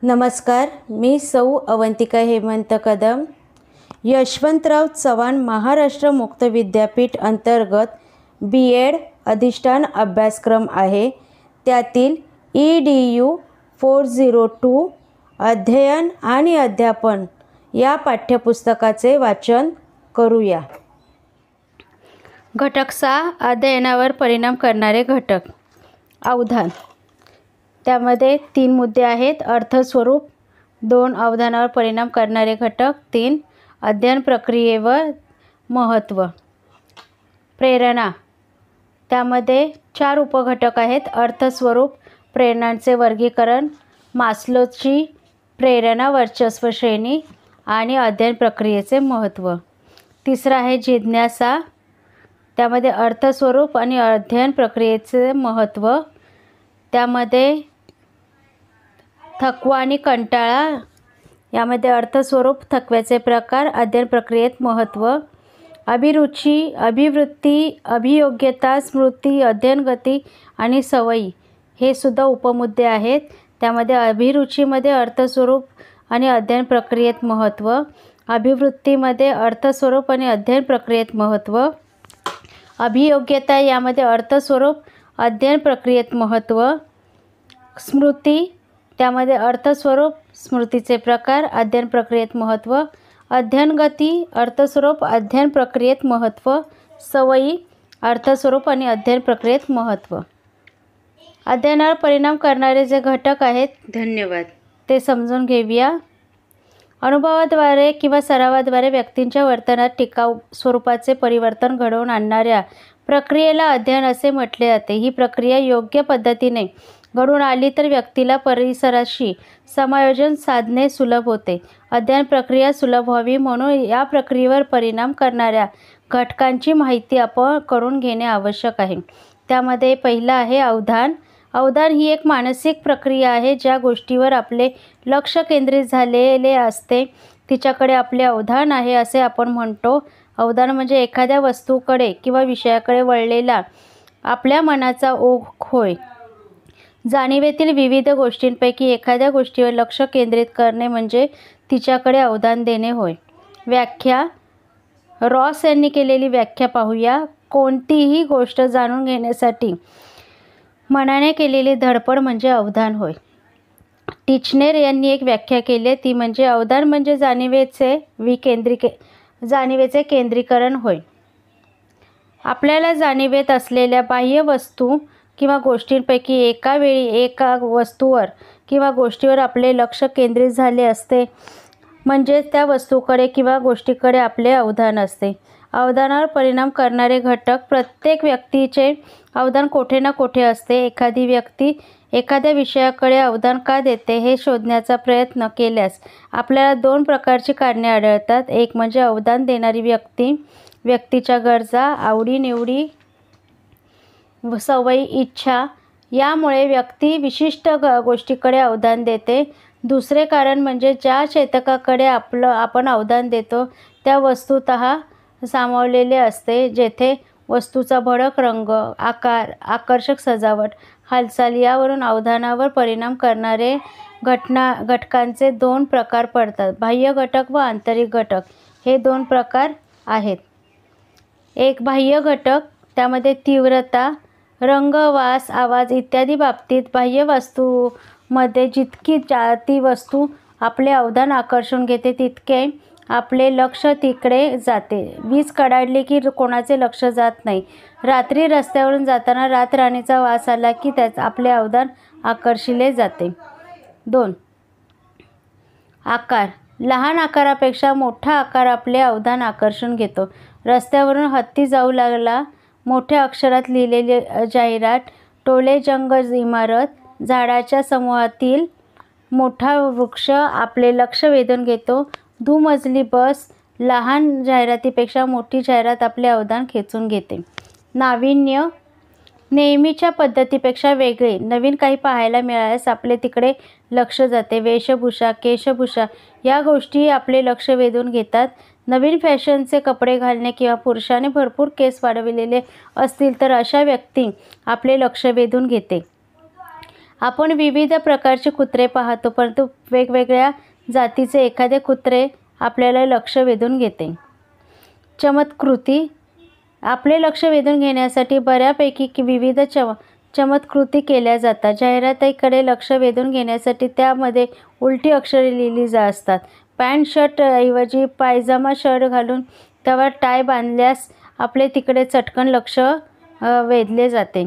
नमस्कार, मी सौ अवंतिका हेमंत कदम. यशवंतराव चव्हाण महाराष्ट्र मुक्त विद्यापीठ अंतर्गत B.Ed अधिष्ठान अभ्यासक्रम आहे. त्यातील EDU 402 अध्ययन आणि अध्यापन या पाठ्यपुस्तकाचे वाचन करूया. घटक 6 अध्ययनावर परिणाम करणारे घटक. अवधान. त्यामध्ये 3 मुद्दे आहेत. अर्थस्वरूप. 2 अवधानावर परिणाम करणारे घटक. 3 अध्ययन प्रक्रियेवर महत्त्व. प्रेरणा. त्यामध्ये 4 उपघटक आहेत. अर्थस्वरूप, प्रेरणांचे वर्गीकरण, मास्लोची प्रेरणा वर्चस्व श्रेणी आणि अध्ययन प्रक्रियेचे महत्त्व. तिसरा आहे जिज्ञासा. त्यामध्ये अर्थस्वरूप आणि अध्ययन प्रक्रियेचे महत्त्व. त्यामध्ये थकवा आणि कंटाळा. यामध्ये अर्थस्वरूप, थकव्याचे प्रकार, अध्ययन प्रक्रियेत महत्त्व. अभिरुची, अभिवृत्ती, अभियोग्यता, स्मृती, अध्ययन गती आणि सवयी हे सुद्धा उपमुद्दे आहेत. त्यामध्ये अभिरुचीमध्ये अर्थस्वरूप आणि अध्ययन प्रक्रियेत महत्त्व. अभिवृत्तीमध्ये अर्थस्वरूप आणि अध्ययन प्रक्रियेत महत्त्व. अभियोग्यता यामध्ये अर्थस्वरूप, अध्ययन प्रक्रियेत महत्त्व. स्मृती त्यामध्ये अर्थस्वरूप, स्मृतीचे प्रकार, अध्ययन प्रक्रियेत महत्त्व. अध्ययन गती, अर्थस्वरूप, अध्ययन प्रक्रियेत महत्त्व. सवयी, अर्थस्वरूप आणि अध्ययन प्रक्रियेत महत्त्व. अध्ययनावर परिणाम करणारे जे घटक आहेत, धन्यवाद, ते समजून घेऊया. अनुभवाद्वारे किंवा सरावाद्वारे व्यक्तींच्या वर्तनात टिकाऊ स्वरूपाचे परिवर्तन घडवून आणणाऱ्या प्रक्रियेला अध्ययन असे म्हटले जाते. ही प्रक्रिया योग्य पद्धतीने घडून आली तर व्यक्तीला परिसराशी समायोजन साधणे सुलभ होते. अध्ययन प्रक्रिया सुलभ व्हावी म्हणून या प्रक्रियेवर परिणाम करणाऱ्या घटकांची माहिती आपण करून घेणे आवश्यक आहे. त्यामध्ये पहिला आहे अवधान. अवधान ही एक मानसिक प्रक्रिया आहे. ज्या गोष्टीवर आपले लक्ष केंद्रित झालेले असते तिच्याकडे आपले अवधान आहे असे आपण म्हणतो. अवधान म्हणजे एखाद्या वस्तूकडे किंवा विषयाकडे वळलेला आपल्या मनाचा ओघ होय. जाणीवेतील विविध गोष्टींपैकी एखाद्या गोष्टीवर लक्ष केंद्रित करणे म्हणजे तिच्याकडे अवधान देणे होय. व्याख्या. रॉस यांनी केलेली व्याख्या पाहूया. कोणतीही गोष्ट जाणून घेण्यासाठी मनाने केलेली धडपड म्हणजे अवधान होय. टिचनेर यांनी एक व्याख्या केली आहे, ती म्हणजे अवधान म्हणजे जाणीवेचे केंद्रीकरण होय. आपल्याला जाणीवेत असलेल्या बाह्य वस्तू किंवा गोष्टींपैकी एका वेळी एका वस्तूवर किंवा गोष्टीवर आपले लक्ष केंद्रित झाले असते म्हणजेच त्या वस्तूकडे किंवा गोष्टीकडे आपले अवधान असते. अवधानावर परिणाम करणारे घटक. प्रत्येक व्यक्तीचे अवधान कोठे ना कोठे असते. एखादी व्यक्ती एखाद्या विषयाकडे अवधान का देते हे शोधण्याचा प्रयत्न केल्यास आपल्याला 2 प्रकारची कारणे आढळतात. एक म्हणजे अवधान देणारी व्यक्ती, व्यक्तीच्या गरजा, आवडीनिवडी, सवयी, इच्छा यामुळे व्यक्ती विशिष्ट गोष्टीकडे अवधान देते. दुसरे कारण म्हणजे ज्या चेतकाकडे आपण अवधान देतो त्या वस्तुतः सामावलेले असते, जेथे वस्तूचा भडक रंग, आकार, आकर्षक सजावट, हालचाल यावरून अवधानावर परिणाम करणारे घटकांचे 2 प्रकार पडतात. बाह्य घटक व आंतरिक घटक हे 2 प्रकार आहेत. एक बाह्य घटक. त्यामध्ये तीव्रता, रंग, वास, आवाज इत्यादी बाबतीत बाह्य वस्तूमध्ये जितकी ती वस्तू आपले अवधान आकर्षून घेते तितके आपले लक्ष तिकडे जाते. वीज कडाडली की कोणाचे लक्ष जात नाही. रात्री रस्त्यावरून जाताना रातराणीचा वास आला की आपले अवधान आकर्षिले जाते. 2 आकार. लहान आकारापेक्षा मोठा आकार आपले अवधान आकर्षून घेतो. रस्त्यावरून हत्ती जाऊ लागला, मोठ्या अक्षरात लिहिलेली जाहिरात, टोले जंगल इमारत, झाडाच्या समूहातील मोठा वृक्ष आपले लक्ष वेधून घेतो. दुमजली बस, लहान जाहिरातीपेक्षा मोठी जाहिरात आपले अवधान खेचून घेते. नाविन्य. नेहमीच्या पद्धतीपेक्षा वेगळे, नवीन काही पाहायला मिळाल्यास आपले तिकडे लक्ष जाते. वेशभूषा, केशभूषा या गोष्टी आपले लक्ष वेधून घेतात. नवीन फॅशनचे कपडे घालणे किंवा पुरुषाने भरपूर केस वाढविलेले असतील तर अशा व्यक्ती आपले लक्ष वेधून घेते. आपण विविध प्रकारचे कुत्रे पाहतो, परंतु वेगवेगळ्या जातीचे एखादे कुत्रे आपल्याला लक्ष वेधून घेते. चमत्कृती. आपले लक्ष वेधून घेण्यासाठी बऱ्यापैकी विविध चमत्कृती केल्या जातात. जाहिरातीकडे लक्ष वेधून घेण्यासाठी त्यामध्ये उलटी अक्षरे लिहिली असतात. पॅन्ट शर्ट ऐवजी पायजामा शर्ट घालून त्यावर टाय बांधल्यास आपले तिकडे चटकन लक्ष वेधले जाते.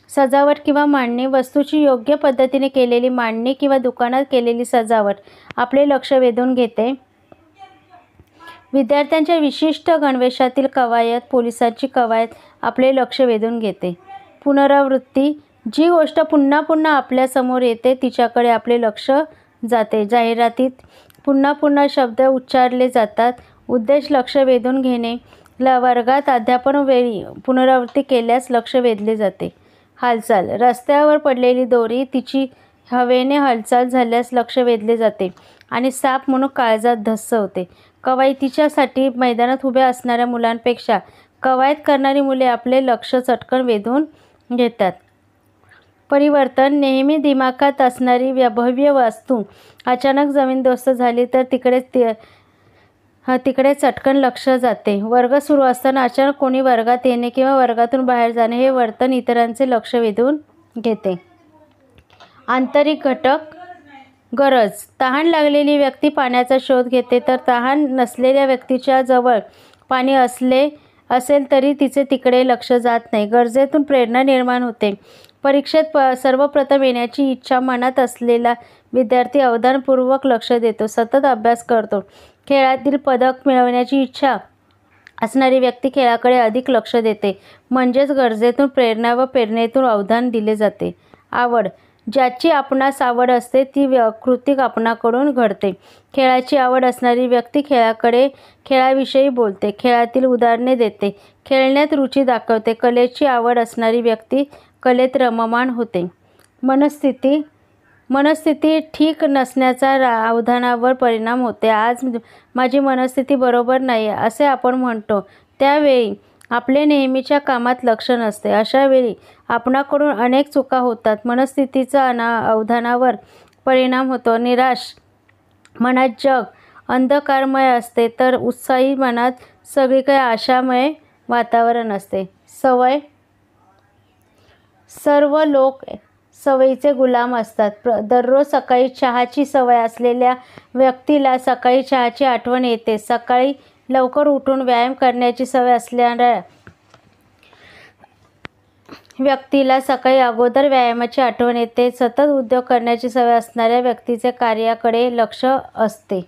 सजावट किंवा मांडणी. वस्तूची योग्य पद्धतीने केलेली मांडणी किंवा दुकानात केलेली सजावट आपले लक्ष वेधून घेते. विद्यार्थ्यांच्या विशिष्ट गणवेशातील कवायत, पोलिसांची कवायत आपले लक्ष वेधून घेते. पुनरावृत्ती. जी गोष्ट पुन्हा पुन्हा आपल्यासमोर येते तिच्याकडे आपले लक्ष जाते. जाहिरातीत पुन्हा पुन्हा शब्द उच्चारले जातात. उद्देश लक्ष वेधून घेणे. वर्गात अध्यापनवेळी पुनरावृत्ती केल्यास लक्ष वेधले जाते. हालचाल. रस्त्यावर पडलेली दोरी, तिची हवेने हालचाल झाल्यास लक्ष वेधले जाते आणि साप म्हणून काळजात धस्स होते. कवायतीच्यासाठी मैदानात उभ्या असणाऱ्या मुलांपेक्षा कवायत करणारी मुले आपले लक्ष चटकन वेधून घेतात. परिवर्तन. नेहमी दिमाखात असणारी भव्य वस्तू अचानक जमीनदोस्त झाली तर तिकडे चटकन लक्ष जाते. वर्ग सुरू असताना अचानक कोणी वर्गात येणे किंवा वर्गातून बाहेर जाणे हे वर्तन इतरांचे लक्ष वेधून घेते. आंतरिक घटक. गरज. तहान लागलेली व्यक्ती पाण्याचा शोध घेते, तर तहान नसलेल्या व्यक्तीच्या जवळ पाणी असेल तरी तिचे तिकडे लक्ष जात नाही. गरजेतून प्रेरणा निर्माण होते. परीक्षेत सर्वप्रथम येण्याची इच्छा मनात असलेला विद्यार्थी अवधानपूर्वक लक्ष देतो, सतत अभ्यास करतो. खेळातील पदक मिळवण्याची इच्छा असणारी व्यक्ती खेळाकडे अधिक लक्ष देते. म्हणजेच गरजेतून प्रेरणा व प्रेरणेतून अवधान दिले जाते. आवड. ज्याची आपणास आवड असते ती कृती आपणाकडून घडते. खेळाची आवड असणारी व्यक्ती खेळाविषयी बोलते, खेळातील उदाहरणे देते, खेळण्यात रुची दाखवते. कलेची आवड असणारी व्यक्ती कलेत रममाण होते. मनस्थिती ठीक नसण्याचा अवधानावर परिणाम होते. आज माझी मनस्थिती बरोबर नाही असे आपण म्हणतो, त्यावेळी आपले नेहमीच्या कामात लक्ष नसते. अशा वेळी आपणाकडून अनेक चुका होतात. मनस्थितीचा अवधानावर परिणाम होतो. निराश मनात जग अंधकारमय असते, तर उत्साही मनात सगळीकडे आशामय वातावरण असते. सवय. सर्व लोक सवयीचे गुलाम असतात. दररोज सकाळी चहाची सवय असलेल्या व्यक्तीला सकाळी चहाची आठवण येते. सकाळी लवकर उठून व्यायाम करण्याची सवय असणाऱ्या व्यक्तीला सकाळी अगोदर व्यायामाची आठवण येते. सतत उद्योग करण्याची सवय असणाऱ्या व्यक्तीचे कार्याकडे लक्ष असते.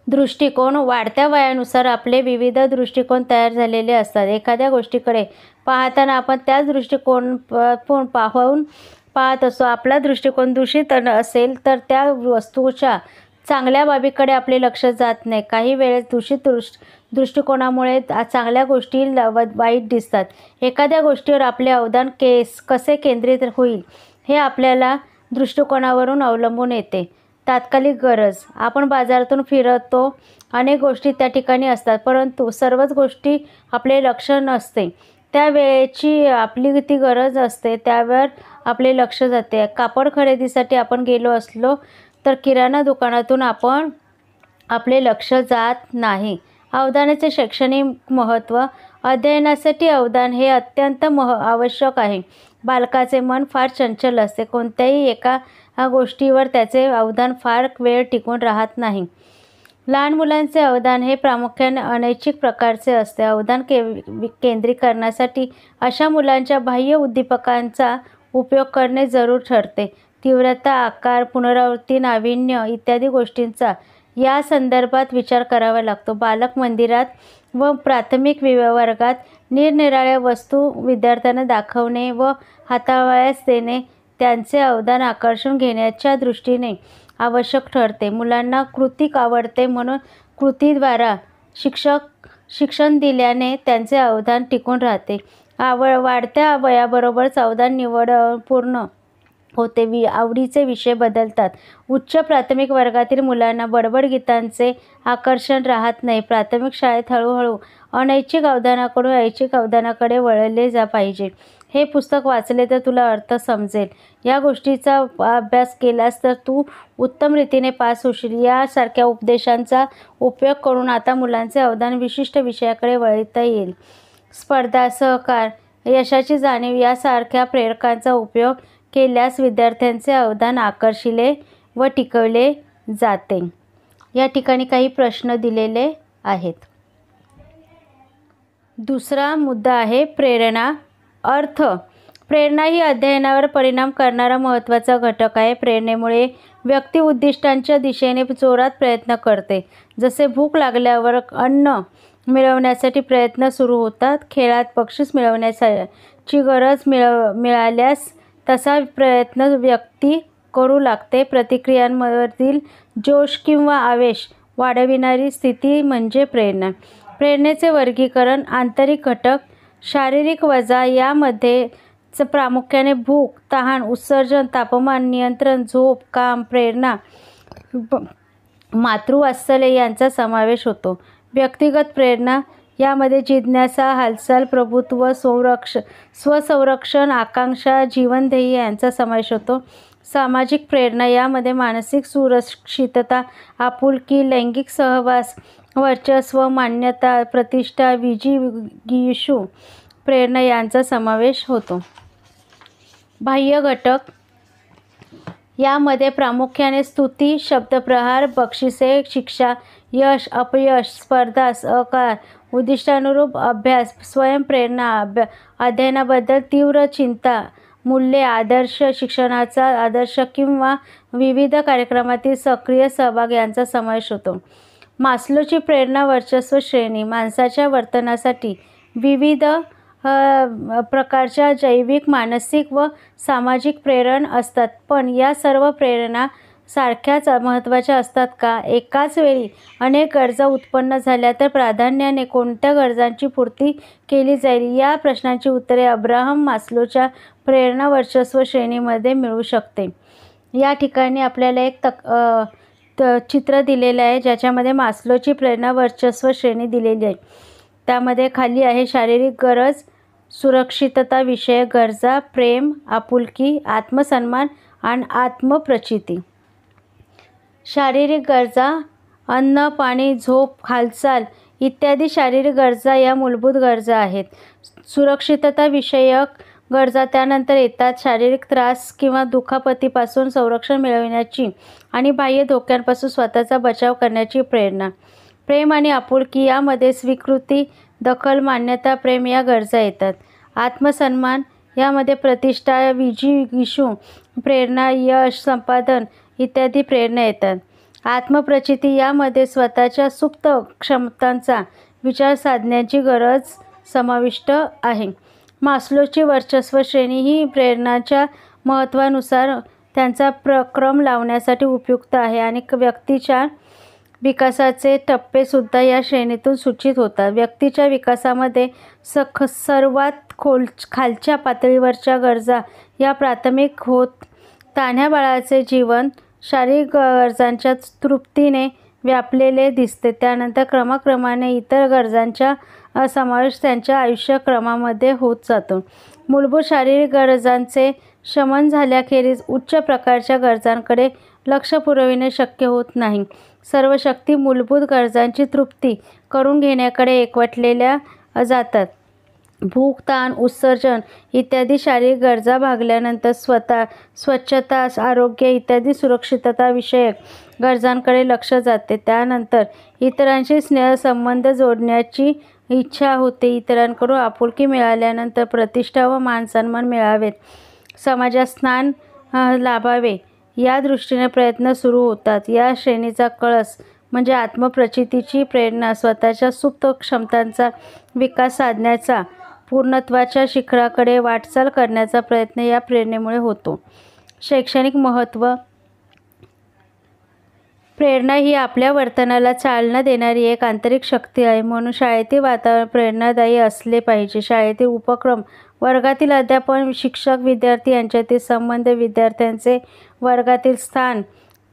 दृष्टिकोन. वाढत्या वयानुसार आपले विविध दृष्टिकोन तयार झालेले असतात. एखाद्या गोष्टीकडे पाहताना आपण त्याच दृष्टिकोन पाहत असतो. आपला दृष्टिकोन दूषित असेल तर त्या वस्तूच्या चांगल्या बाबीकडे आपले लक्ष जात नाही. काही वेळेस दूषित दृष्टिकोनामुळे चांगल्या गोष्टी वाईट दिसतात. एखाद्या गोष्टीवर आपले अवधान कसे केंद्रित होईल हे आपल्याला दृष्टिकोनावरून अवलंबून येते. तात्कालिक गरज. आपण बाजारातून फिरतो, अनेक गोष्टी त्या ठिकाणी असतात, परंतु सर्वच गोष्टी आपले लक्ष नसते. त्यावेळेची आपली ती गरज असते, त्यावर आपले लक्ष जाते. कापड खरेदीसाठी आपण गेलो असलो तर किराणा दुकानातून आपले लक्ष जात नाही. अवधानाचे शैक्षणिक महत्त्व. अध्ययनासाठी अवधान हे अत्यंत आवश्यक आहे. बालकाचे मन फार चंचल असते. कोणत्याही एका गोष्टीवर त्याचे अवधान फार वेळ टिकून राहत नाही. लहान मुलांचे अवधान हे प्रामुख्याने अनैच्छिक प्रकारचे असते. अवधान केंद्रीकरणासाठी अशा मुलांच्या बाह्य उद्दीपकांचा उपयोग करणे जरूर ठरते. तीव्रता, आकार, पुनरावृत्ती, नाविन्य इत्यादी गोष्टींचा या संदर्भात विचार करावा लागतो. बालक मंदिरात व प्राथमिक वर्गात निरनिराळ्या वस्तू विद्यार्थ्यांना दाखवणे व हाताळावयास देणे त्यांचे अवधान आकर्षून घेण्याच्या दृष्टीने आवश्यक ठरते. मुलांना कृती आवडते म्हणून कृतीद्वारा शिक्षण दिल्याने त्यांचे अवधान टिकून राहते. वाढत्या वयाबरोबरच अवधान निवडपूर्ण होते. आवडीचे विषय बदलतात. उच्च प्राथमिक वर्गातील मुलांना बडबड गीतांचे आकर्षण राहत नाही. प्राथमिक शाळेत हळूहळू अनैच्छिक अवधानाकडून ऐच्छिक अवधानाकडे वळले पाहिजे. हे पुस्तक वाचले तर तुला अर्थ समजेल. या गोष्टीचा अभ्यास केलास तर तू उत्तम रीतीने पास होशील. यासारख्या उपदेशांचा उपयोग करून आता मुलांचे अवधान विशिष्ट विषयाकडे वळवता येईल. स्पर्धा, सहकार, यशाची जाणीव यासारख्या प्रेरकांचा उपयोग केल्यास विद्यार्थ्यांचे अवधान आकर्षिले व टिकवले जाते. या ठिकाणी काही प्रश्न दिलेले आहेत. दुसरा मुद्दा आहे प्रेरणा. अर्थ. प्रेरणा ही अध्ययनावर परिणाम करणारा महत्त्वाचा घटक आहे. प्रेरणेमुळे व्यक्ती उद्दिष्टांच्या दिशेने जोरात प्रयत्न करते. जसे भूक लागल्यावर अन्न मिळवण्यासाठी प्रयत्न सुरू होतात, खेळात बक्षीस मिळवण्याची गरज मिळाल्यास तसा प्रयत्न व्यक्ती करू लागते. प्रतिक्रियांमधील जोश किंवा आवेश वाढविणारी स्थिती म्हणजे प्रेरणा. प्रेरणेचे वर्गीकरण. आंतरिक घटक. शारीरिक वजा. यामध्ये प्रामुख्याने भूक, तहान, उत्सर्जन, तापमान नियंत्रण, झोप, काम, प्रेरणा, मातृवात्सल्य यांचा समावेश होतो. व्यक्तिगत प्रेरणा. यामध्ये जिज्ञासा, हालचाल, प्रभुत्व, स्वसंरक्षण, आकांक्षा, जीवनध्येय यांचा समावेश होतो. सामाजिक प्रेरणा. यामध्ये मानसिक सुरक्षितता, आपुलकी, लैंगिक सहवास, वर्चस्व, मान्यता, प्रतिष्ठा, विजिगीषू प्रेरणा यांचा समावेश होतो. बाह्य घटक. यामध्ये प्रामुख्याने स्तुती, शब्दप्रहार, बक्षिसे, शिक्षा, यश, अपयश, स्पर्धा, सहकार, उद्दिष्टानुरूप अभ्यास, स्वयंप्रेरणा, अध्ययनाबद्दल तीव्र चिंता, मूल्ये, आदर्श, शिक्षणाचा आदर्श किंवा विविध कार्यक्रमातील सक्रिय सहभाग यांचा समावेश होतो. मास्लोची प्रेरणा वर्चस्व श्रेणी. माणसाच्या वर्तनासाठी विविध प्रकारच्या जैविक, मानसिक व सामाजिक प्रेरणा असतात, पण या सर्व प्रेरणा सारख्याच महत्त्वाच्या असतात का? एकाच वेळी अनेक गरजा उत्पन्न झाल्या तर प्राधान्याने कोणत्या गरजांची पूर्ती केली जाईल? या प्रश्नांची उत्तरे अब्राहम मास्लोच्या प्रेरणा वर्चस्व श्रेणीमध्ये मिळू शकते. या ठिकाणी आपल्याला एक चित्र दिलेलं आहे ज्याच्यामध्ये मास्लोची प्रेरणा वर्चस्व श्रेणी दिलेली आहे. त्यामध्ये खाली आहे शारीरिक गरज, सुरक्षितता विषयक गरजा, प्रेम, आपुलकी, आत्मसन्मान आणि आत्मप्रचिती. शारीरिक गरजा. अन्न, पाणी, झोप, हालचाल इत्यादी शारीरिक गरजा या मूलभूत गरजा आहेत. सुरक्षितता विषयक गरजा त्यानंतर येतात. शारीरिक त्रास किंवा दुखापतीपासून संरक्षण मिळविण्याची आणि बाह्य धोक्यांपासून स्वतःचा बचाव करण्याची प्रेरणा. प्रेम आणि आपुलकी. यामध्ये स्वीकृती, दखल, मान्यता, प्रेम या गरजा येतात. आत्मसन्मान. यामध्ये प्रतिष्ठा, विजिगीषू प्रेरणा, यश, संपादन इत्यादी प्रेरणा येतात. आत्मप्रचिती. यामध्ये स्वतःच्या सुप्त क्षमतांचा विचार साधण्याची गरज समाविष्ट आहे. मास्लोची वर्चस्व श्रेणी ही प्रेरणांच्या महत्त्वानुसार त्यांचा क्रम लावण्यासाठी उपयुक्त आहे आणि व्यक्तीच्या विकासाचे टप्पेसुद्धा या श्रेणीतून सूचित होतात. व्यक्तीच्या विकासामध्ये सर्वात खालच्या पातळीवरच्या गरजा या प्राथमिक होत. तान्ह्या बाळाचे जीवन शारीरिक गरजांच्या तृप्तीने व्यापलेले दिसते. त्यानंतर क्रमाक्रमाने इतर गरजांचा समावेश त्यांच्या आयुष्यक्रमामध्ये होत जातो. मूलभूत शारीरिक गरजांचे शमन झाल्याखेरीज उच्च प्रकारच्या गरजांकडे लक्ष पुरविणे शक्य होत नाही. सर्व शक्ती मूलभूत गरजांची तृप्ती करून घेण्याकडे एकवटलेल्या जातात. भूक, ताण, उत्सर्जन इत्यादी शारीरिक गरजा भागल्यानंतर स्वच्छता, आरोग्य इत्यादी सुरक्षितता विषयक गरजांकडे लक्ष जाते. त्यानंतर इतरांशी स्नेहसंबंध जोडण्याची इच्छा होते. इतरांकडून आपुलकी मिळाल्यानंतर प्रतिष्ठा व मानसन्मान मिळावेत, समाजात स्थान लाभावे या दृष्टीने प्रयत्न सुरू होतात. या श्रेणीचा कळस म्हणजे आत्मप्रचितीची प्रेरणा. स्वतःच्या सुप्त क्षमतांचा विकास साधण्याचा, पूर्णत्वाच्या शिखराकडे वाटचाल करण्याचा प्रयत्न या प्रेरणेमुळे होतो. शैक्षणिक महत्त्व. प्रेरणा ही आपल्या वर्तनाला चालना देणारी एक आंतरिक शक्ती आहे. म्हणून शाळेतील वातावरण प्रेरणादायी असले पाहिजे. शाळेतील उपक्रम वर्गातील अध्यापन, शिक्षक विद्यार्थी यांच्यातील संबंध, विद्यार्थ्यांचे वर्गातील स्थान,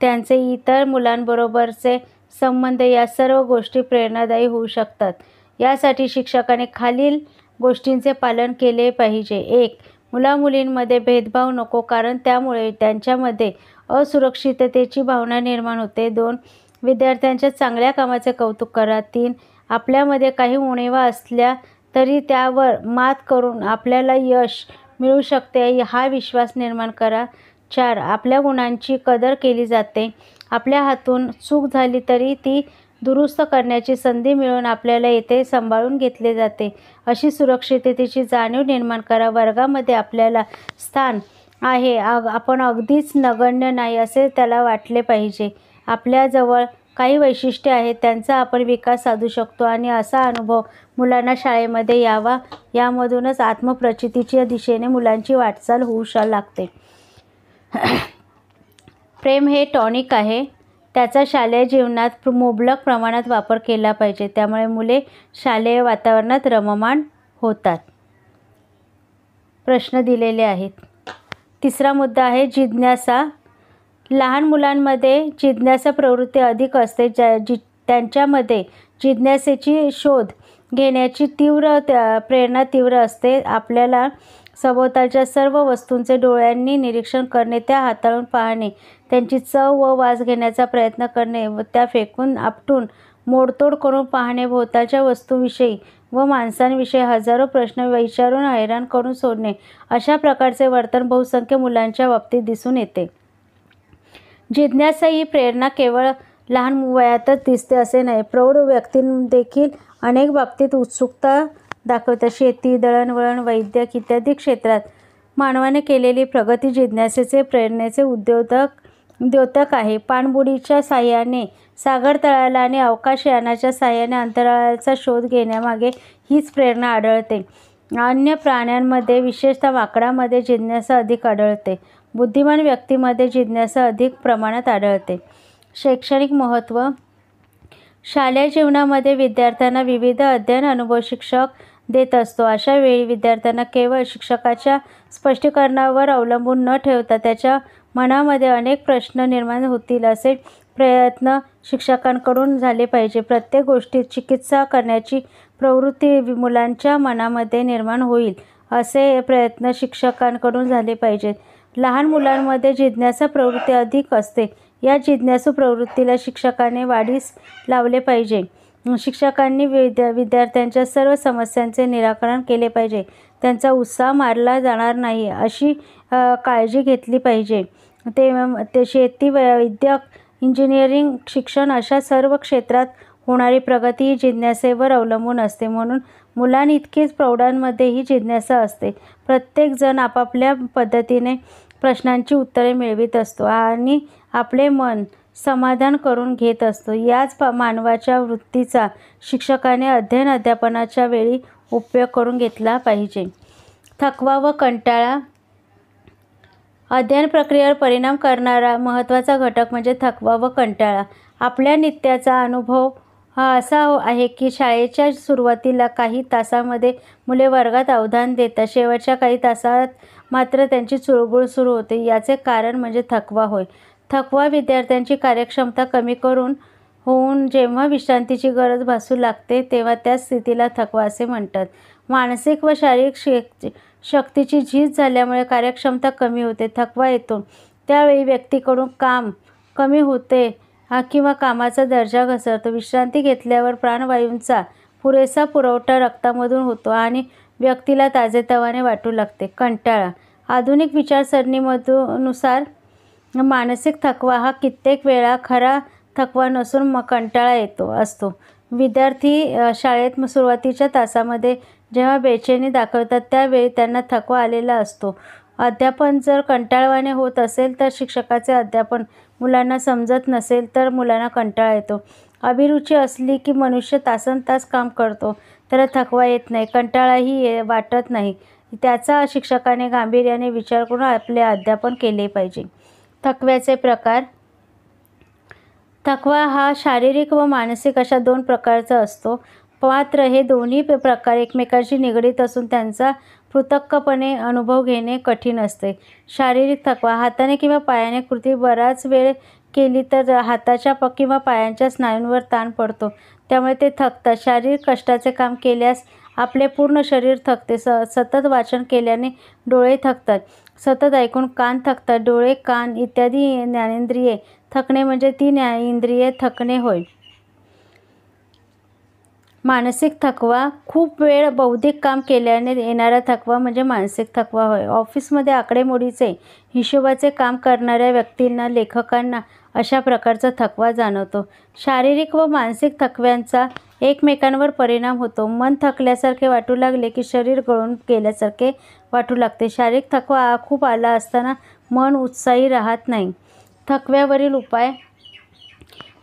त्यांचे इतर मुलांबरोबरचे संबंध या सर्व गोष्टी प्रेरणादायी होऊ शकतात. यासाठी शिक्षकाने खालील गोष्टींचे पालन केले पाहिजे. 1. मुलामुलींमध्ये भेदभाव नको, कारण त्यामुळे त्यांच्यामध्ये असुरक्षिततेची भावना निर्माण होते. 2. विद्यार्थ्यांच्या चांगल्या कामाचे कौतुक करा. 3. आपल्यामध्ये काही उणिवा असल्या तरी त्यावर मात करून आपल्याला यश मिळू शकते हा विश्वास निर्माण करा. 4. आपल्या गुणांची कदर केली जाते. आपल्या हातून चूक झाली तरी ती दुरुस्त करण्याची संधी मिळून आपल्याला येथे सांभाळून घेतले जाते अशी सुरक्षिततेची जाणीव निर्माण करा. वर्गामध्ये आपल्याला स्थान आहे, आपण अगदीच नगण्य नाही असे त्याला वाटले पाहिजे. आपल्याजवळ काही वैशिष्ट्ये आहेत, त्यांचा आपण विकास साधू शकतो आणि असा अनुभव मुलांना शाळेमध्ये यावा. यामधूनच आत्मप्रचितीच्या दिशेने मुलांची वाटचाल होऊ लागते. प्रेम हे टॉनिक आहे. त्याचा शालेय जीवनात मुबलक प्रमाणात वापर केला पाहिजे. त्यामुळे मुले शालेय वातावरणात रममाण होतात. प्रश्न दिलेले आहेत. तिसरा मुद्दा आहे जिज्ञासा. लहान मुलांमध्ये जिज्ञासा प्रवृत्ती अधिक असते. त्यांच्यामध्ये जिज्ञासेची शोध घेण्याची प्रेरणा तीव्र असते. आपल्याला सभोवतालच्या सर्व वस्तूंचे डोळ्यांनी निरीक्षण करणे, त्या हाताळून पाहणे, त्यांची चव व वास घेण्याचा प्रयत्न करणे व त्या फेकून आपटून मोडतोड करून पाहणे, भोवतालच्या वस्तूंविषयी व माणसांविषयी हजारो प्रश्न विचारून हैराण करून सोडणे, अशा प्रकारचे वर्तन बहुसंख्य मुलांच्या बाबतीत दिसून येते. जिज्ञासा ही प्रेरणा केवळ लहान वयातच दिसते असे नाही. प्रौढ व्यक्तींदेखील अनेक बाबतीत उत्सुकता दाखवतात. शेती, दळणवळण, वैद्यक इत्यादी क्षेत्रात मानवाने केलेली प्रगती जिज्ञासेचे प्रेरणेचे द्योतक आहे. पाणबुडीच्या साहाय्याने सागर तळाला आणि अवकाशयानाच्या साहाय्याने अंतराळाचा शोध घेण्यामागे हीच प्रेरणा आढळते. अन्य प्राण्यांमध्ये, विशेषतः माकडांमध्ये जिज्ञासा अधिक आढळते. बुद्धिमान व्यक्तीमध्ये जिज्ञासा अधिक प्रमाणात आढळते. शैक्षणिक महत्त्व. शालेय जीवनामध्ये विद्यार्थ्यांना विविध अध्ययन अनुभव शिक्षक देत असतो. अशा वेळी विद्यार्थ्यांना केवळ शिक्षकाच्या स्पष्टीकरणावर अवलंबून न ठेवता त्याच्या मनामध्ये अनेक प्रश्न निर्माण होतील असे प्रयत्न शिक्षकांकडून झाले पाहिजे. प्रत्येक गोष्टीत चिकित्सा करण्याची प्रवृत्ती मुलांच्या मनामध्ये निर्माण होईल असे प्रयत्न शिक्षकांकडून झाले पाहिजेत. लहान मुलांमध्ये जिज्ञासा प्रवृत्ती अधिक असते. या जिज्ञासू प्रवृत्तीला शिक्षकाने वाढीस लावले पाहिजे. शिक्षकांनी विद्यार्थ्यांच्या सर्व समस्यांचे निराकरण केले पाहिजे. त्यांचा उत्साह मारला जाणार नाही अशी काळजी घेतली पाहिजे. ते शेती, वैद्यक, इंजिनिअरिंग, शिक्षण अशा सर्व क्षेत्रात होणारी प्रगती ही जिज्ञासेवर अवलंबून असते. म्हणून मुलांइतकीच प्रौढांमध्येही जिज्ञासा असते. प्रत्येकजण आपापल्या पद्धतीने प्रश्नांची उत्तरे मिळवित असतो आणि आपले मन समाधान करून घेत असतो. याच मानवाच्या वृत्तीचा शिक्षकाने अध्यापनाच्या वेळी उपयोग करून घेतला पाहिजे. थकवा व कंटाळा. अध्ययन प्रक्रियेवर परिणाम करणारा महत्त्वाचा घटक म्हणजे थकवा व कंटाळा. आपल्या नित्याचा अनुभव हा असा आहे की शाळेच्या सुरुवातीला काही तासांमध्ये मुले वर्गात अवधान देतात. शेवटच्या काही तासात मात्र त्यांची चुळबुळ सुरू होते. याचे कारण म्हणजे थकवा होय. थकवा विद्यार्थ्यांची कार्यक्षमता कमी होऊन जेव्हा विश्रांतीची गरज भासू लागते तेव्हा त्या स्थितीला थकवा असे म्हणतात. मानसिक व शारीरिक शक्तीची झीज झाल्यामुळे कार्यक्षमता कमी होते, थकवा येतो. त्यावेळी व्यक्तीकडून काम कमी होते किंवा कामाचा दर्जा घसरतो. विश्रांती घेतल्यावर प्राणवायूंचा पुरेसा पुरवठा रक्तामधून होतो आणि व्यक्तीला ताजेतवाने वाटू लागते. कंटाळा. आधुनिक विचारसरणीनुसार मानसिक थकवा हा कित्येक वेळा खरा थकवा नसून कंटाळा असतो. विद्यार्थी शाळेत सुरुवातीच्या तासामध्ये जेव्हा बेचैनी दाखवतात त्यावेळी त्यांना थकवा आलेला असतो. अध्यापन जर कंटाळवाणे होत असेल तर शिक्षकाचे अध्यापन मुलांना समजत नसेल तर मुलांना कंटाळा येतो. अभिरुची असली की मनुष्य तासनतास काम करतो, त्याला थकवा येत नाही, कंटाळाही वाटत नाही. त्याचा शिक्षकाने गांभीर्याने विचार करून आपले अध्यापन केले पाहिजे. थकव्याचे प्रकार. थकवा हा शारीरिक व मानसिक अशा दोन प्रकारचा असतो. मात्र हे दोन्ही प्रकार एकमेकांशी निगडीत असून त्यांचा पृथक्कपणे अनुभव घेणे कठीण असते. शारीरिक थकवा. हाताने किंवा पायाने कृती बराच वेळ केली तर हाताच्या किंवा पायांच्या स्नायूंवर ताण पडतो, त्यामुळे ते थकतात. शारीरिक कष्टाचे काम केल्यास आपले पूर्ण शरीर थकते. सतत वाचन केल्याने डोळे थकतात. सतत ऐकून कान थकतात. डोळे, कान इत्यादी ज्ञानेंद्रिये थकणे म्हणजे ती इंद्रिये थकणे होय. मानसिक थकवा. खूप वेळ बौद्धिक काम केल्याने येणारा थकवा म्हणजे मानसिक थकवा होय. ऑफिसमध्ये आकडेमोडीचे, हिशोबाचे काम करणाऱ्या व्यक्तींना, लेखकांना अशा प्रकारचा थकवा जाणवतो. शारीरिक व मानसिक थकव्यांचा एकमेकांवर परिणाम होतो. मन थकल्यासारखे वाटू लागले की शरीर गळून गेल्यासारखे वाटू लागते. शारीरिक थकवा खूप आला असताना मन उत्साही राहत नाही. थकव्यावरील उपाय.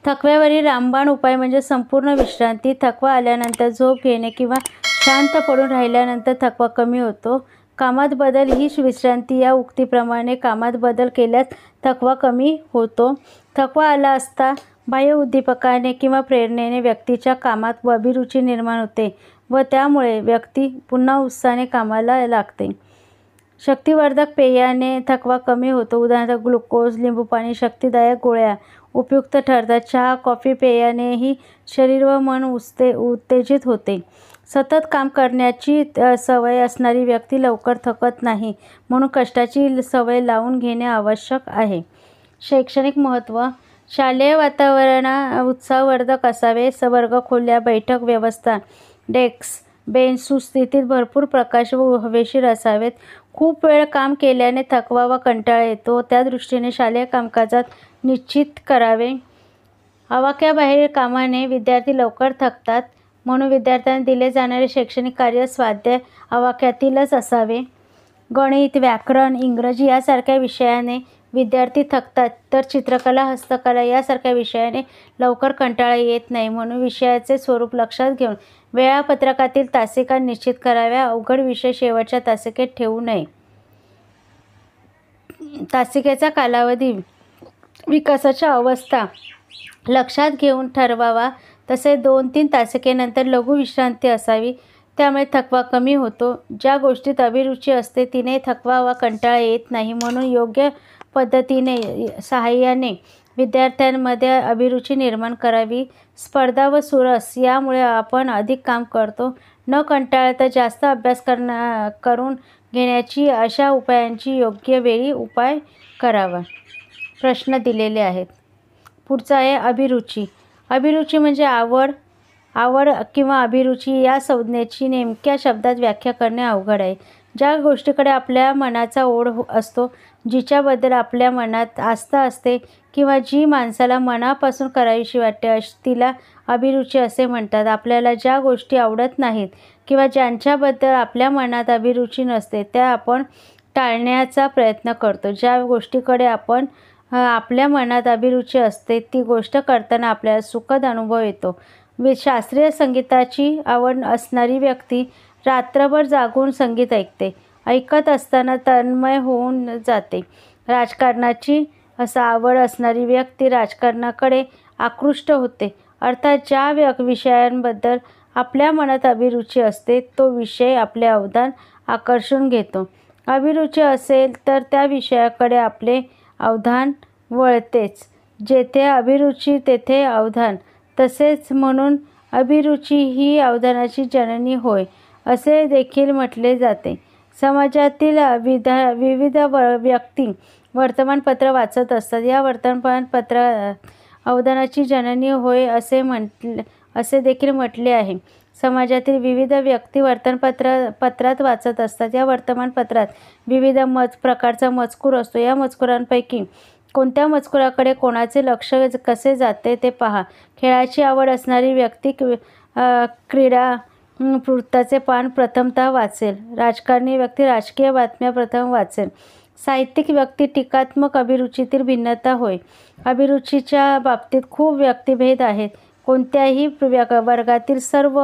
थकव्यावरील रामबाण उपाय म्हणजे संपूर्ण विश्रांती. थकवा आल्यानंतर झोप घेणे किंवा शांत पडून राहिल्यानंतर थकवा कमी होतो. कामात बदल ही विश्रांती. या उक्तीप्रमाणे कामात बदल केल्यास थकवा कमी होतो. थकवा आला असता बाह्य उद्दीपकाने किंवा प्रेरणेने व्यक्तीच्या कामात अभिरुची निर्माण होते व त्यामुळे व्यक्ती पुन्हा उत्साहाने कामाला लागते. शक्तिवर्धक पेयाने थकवा कमी होतो. उदाहरणार्थ ग्लुकोज, लिंबूपाणी, शक्तिदायक गोळ्या उपयुक्त ठरतात. चहा, कॉफी पेयानेही शरीर व मन उत्तेजित होते. सतत काम करण्याची सवय असणारी व्यक्ती लवकर थकत नाही, म्हणून कष्टाची सवय लावून घेणे आवश्यक आहे. शैक्षणिक महत्त्व. शालेय वातावरण उत्साहवर्धक असावे. वर्गखोल्या, बैठक व्यवस्था, डेस्क, बेंच सुस्थितीत, भरपूर प्रकाश व हवेशीर असावेत. खूप वेळ काम केल्याने थकवा व कंटाळा येतो, त्या दृष्टीने शालेय कामकाजात निश्चित करावे. आवाक्याबाहेर कामाने विद्यार्थी लवकर थकतात, म्हणून विद्यार्थ्यांना दिले जाणारे शैक्षणिक कार्य स्वाध्याय आवाक्यातीलच असावे. गणित, व्याकरण, इंग्रजी यासारख्या विषयाने विद्यार्थी थकतात, तर चित्रकला, हस्तकला यासारख्या विषयाने लवकर कंटाळा येत नाही, म्हणून विषयाचे स्वरूप लक्षात घेऊन वेळापत्रकातील तासिका निश्चित कराव्या. अवघड विषय शेवटच्या तासिकेत ठेवू नये. तासिकेचा कालावधी विकासाच्या अवस्था लक्षात घेऊन ठरवावा. तसे 2-3 तासिकेनंतर लघु विश्रांती असावी, त्यामुळे थकवा कमी होतो. ज्या गोष्टीत अभिरुची असते तिने थकवा वा कंटाळा येत नाही, म्हणून योग्य पद्धतीने सहाय्याने विद्यार्थ्यांमध्ये अभिरुची निर्माण करावी. स्पर्धा व सुरस यामुळे आपण अधिक काम करतो. न कंटाळता जास्त अभ्यास करून घेण्याची अशा उपायांची योग्य वेळी उपाय करावा. प्रश्न दिलेले आहेत. पुढचा आहे अभिरुची. अभिरुची म्हणजे आवड. आवड किंवा अभिरुची या संज्ञेची नेमक्या शब्दात व्याख्या करणे अवघड आहे. ज्या गोष्टीकडे आपल्या मनाचा ओढ असतो, जिच्याबद्दल आपल्या मनात आस्था असते किंवा जी माणसाला मनापासून करावीशी वाटते तिला अभिरुची असे म्हणतात. आपल्याला ज्या गोष्टी आवडत नाहीत किंवा ज्यांच्याबद्दल आपल्या मनात अभिरुची नसते त्या आपण टाळण्याचा प्रयत्न करतो. ज्या गोष्टीकडे आपल्या मनात अभिरुची असते ती गोष्ट करताना आपल्याला सुखद अनुभव येतो. शास्त्रीय संगीताची आवड असणारी व्यक्ती रात्रभर जागून संगीत ऐकते. ऐकत असताना तन्मय होऊन जाते. राजकारणाची आवड असणारी व्यक्ती राजकारणाकडे आकृष्ट होते. अर्थात ज्या विषयांबद्दल आपल्या मनात अभिरुची असते तो विषय आपले अवधान आकर्षून घेतो. अभिरुची असेल तर त्या विषयाकडे आपले अवधान वळतेच. जेथे अभिरुची तेथे अवधान. तसेच म्हणून अभिरुची ही अवधानाची जननी होय असे देखील म्हटले जाते. समाजातील विविध व्यक्ती वर्तमानपत्र वाचत असतात. या वर्तमानपत्र अवधानाची जननी होय असे देखील म्हटले आहे. समाजातील विविध व्यक्ती वर्तमानपत्रात वाचत असतात. या वर्तमानपत्रात विविध प्रकारचा मजकूर असतो. या मजकुरांपैकी कोणत्या मजकुराकडे कोणाचे लक्ष कसे जाते ते पहा. खेळाची आवड असणारी व्यक्ती क्रीडा वृत्ताचे पान प्रथमतः वाचेल. राजकारणी व्यक्ती राजकीय बातम्या प्रथम वाचेल. साहित्यिक व्यक्ती टीकात्मक अभिरुचीतील भिन्नता होय. अभिरुचीच्या बाबतीत खूप व्यक्तिभेद आहेत. कोणत्याही वर्गातील सर्व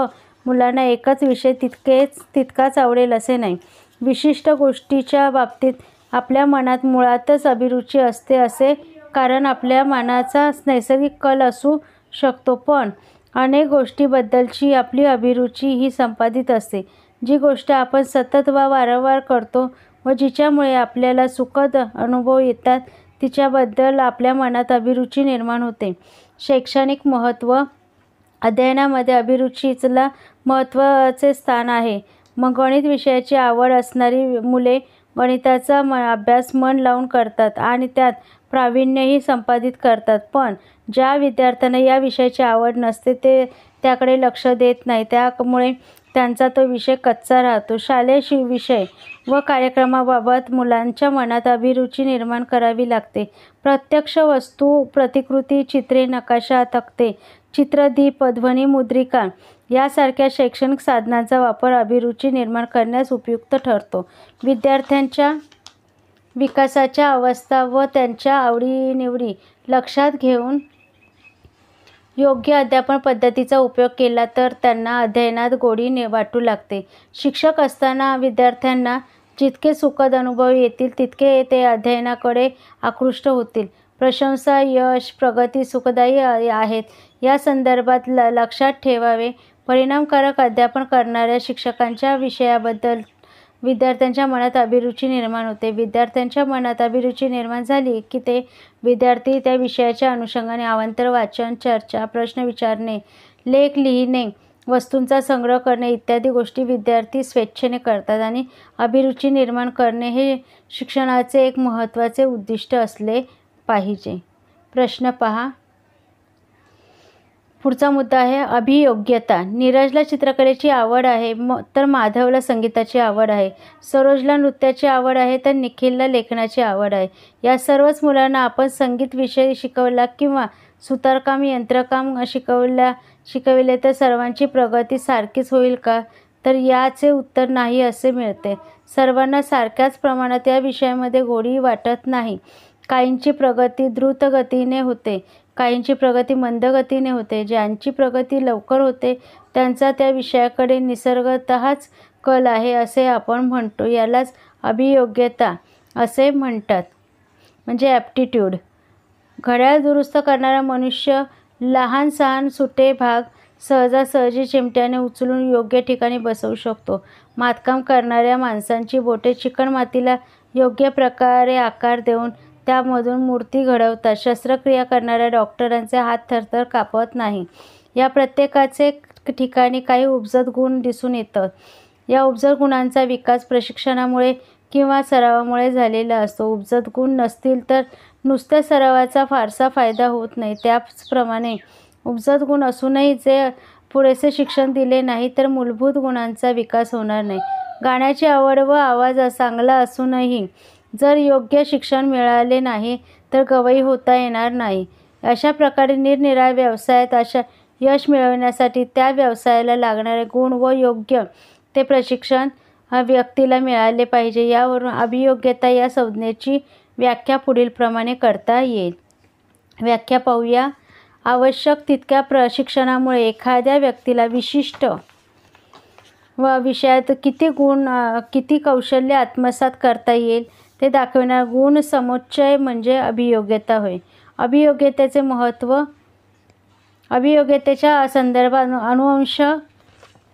मुलांना एकच विषय तितकाच आवडेल असे नाही. विशिष्ट गोष्टीच्या बाबतीत आपल्या मनात मुळातच अभिरुची असते असे कारण आपल्या मनाचा नैसर्गिक कल असू शकतो, पण अनेक गोष्टींबद्दलची आपली अभिरुची ही संपादित असते. जी गोष्ट आपण सतत वा वारंवार करतो व जिच्यामुळे आपल्याला सुखद अनुभव येतात तिच्याबद्दल आपल्या मनात अभिरुची निर्माण होते. शैक्षणिक महत्त्व. अध्ययनामध्ये अभिरुचीला महत्त्वाचे स्थान आहे. गणित विषयाची आवड असणारी मुले गणिताचा अभ्यास मन लावून करतात आणि त्यात प्रावीण्यही संपादित करतात. पण ज्या विद्यार्थ्यांना या विषयाची आवड नसते ते त्याकडे लक्ष देत नाही. त्यामुळे त्यांचा तो विषय कच्चा राहतो. शालेय विषय व कार्यक्रमाबाबत मुलांच्या मनात अभिरुची निर्माण करावी लागते. प्रत्यक्ष वस्तू, प्रतिकृती, चित्रे, नकाशा, तक्ते, चित्रदीप, ध्वनिमुद्रिका यासारख्या शैक्षणिक साधनांचा वापर अभिरुची निर्माण करण्यास उपयुक्त ठरतो. विद्यार्थ्यांच्या विकासाच्या अवस्था व त्यांच्या आवडीनिवडी लक्षात घेऊन योग्य अध्यापन पद्धतीचा उपयोग केला तर त्यांना अध्ययनात गोडी वाटू लागते. शिक्षक असताना विद्यार्थ्यांना जितके सुखद अनुभव येतील तितके ते अध्ययनाकडे आकृष्ट होतील. प्रशंसा, यश, प्रगती सुखदायी आहेत या संदर्भात लक्षात ठेवावे. परिणामकारक अध्यापन करणाऱ्या शिक्षकांच्या विषयाबद्दल विद्यार्थ्यांच्या मनात अभिरुची निर्माण होते. विद्यार्थ्यांच्या मनात अभिरुची निर्माण झाली की ते विद्यार्थी त्या विषयाच्या अनुषंगाने अवांतर वाचन, चर्चा, प्रश्न विचारणे, लेख लिहिणे, वस्तूंचा संग्रह करणे इत्यादी गोष्टी विद्यार्थी स्वेच्छेने करतात आणि अभिरुची निर्माण करणे हे शिक्षणाचे एक महत्त्वाचे उद्दिष्ट असले पाहिजे. प्रश्न पहा. पुढचा मुद्दा आहे अभियोग्यता. नीरजला चित्रकलेची आवड आहे तर माधवला संगीताची आवड आहे. सरोजला नृत्याची आवड आहे तर निखिलला लेखनाची आवड आहे. या सर्वच मुलांना आपण संगीत विषय शिकवला किंवा सुतारकाम, यंत्रकाम शिकविले तर सर्वांची प्रगती सारखीच होईल का? तर याचे उत्तर नाही असे मिळते. सर्वांना सारख्याच प्रमाणात या विषयामध्ये गोडी वाटत नाही. काहींची प्रगती द्रुत गतीने होते, काहींची प्रगती मंद गतीने होते. ज्यांची प्रगती लवकर होते त्यांचा त्या विषयाकडे निसर्गतःच कल आहे असे आपण म्हणतो. यालाच अभियोग्यता असे म्हणतात, म्हणजे ॲप्टिट्यूड. घड्याळ दुरुस्त करणारा मनुष्य लहान सहान सुटे भाग सहजासहजी चिमट्याने उचलून योग्य ठिकाणी बसवू शकतो. मातकाम करणाऱ्या माणसांची बोटे चिकणमातीला योग्य प्रकारे आकार देऊन त्यामधून मूर्ती घडवतात. शस्त्रक्रिया करणाऱ्या डॉक्टरांचे हात थरथर कापत नाही. या प्रत्येकाचे ठिकाणी काही उपजत गुण दिसून येतात. या उपजत गुणांचा विकास प्रशिक्षणामुळे किंवा सरावामुळे झालेला असतो. उपजत गुण नसतील तर नुसत्या सरावाचा फारसा फायदा होत नाही. त्याचप्रमाणे उपजत गुण असूनही जे पुरेसे शिक्षण दिले नाही तर मूलभूत गुणांचा विकास होणार नाही. गाण्याची आवड व आवाज चांगला असूनही जर योग्य शिक्षण मिळाले नाही तर गवई होता येणार नाही. अशा प्रकारे निरनिराळ्या व्यवसायात यश मिळवण्यासाठी त्या व्यवसायाला लागणारे गुण व योग्य ते प्रशिक्षण व्यक्तीला मिळाले पाहिजे. यावरून अभियोग्यता या संज्ञेची व्याख्या पुढीलप्रमाणे करता येईल. व्याख्या पाहूया. आवश्यक तितक्या प्रशिक्षणामुळे एखाद्या व्यक्तीला विशिष्ट विषयात किती कौशल्य आत्मसात करता येईल ते दाखविणारा गुण समुच्चय म्हणजे अभियोग्यता होय. अभियोग्यतेचे महत्त्व. अभियोग्यतेच्या संदर्भात अनुवंश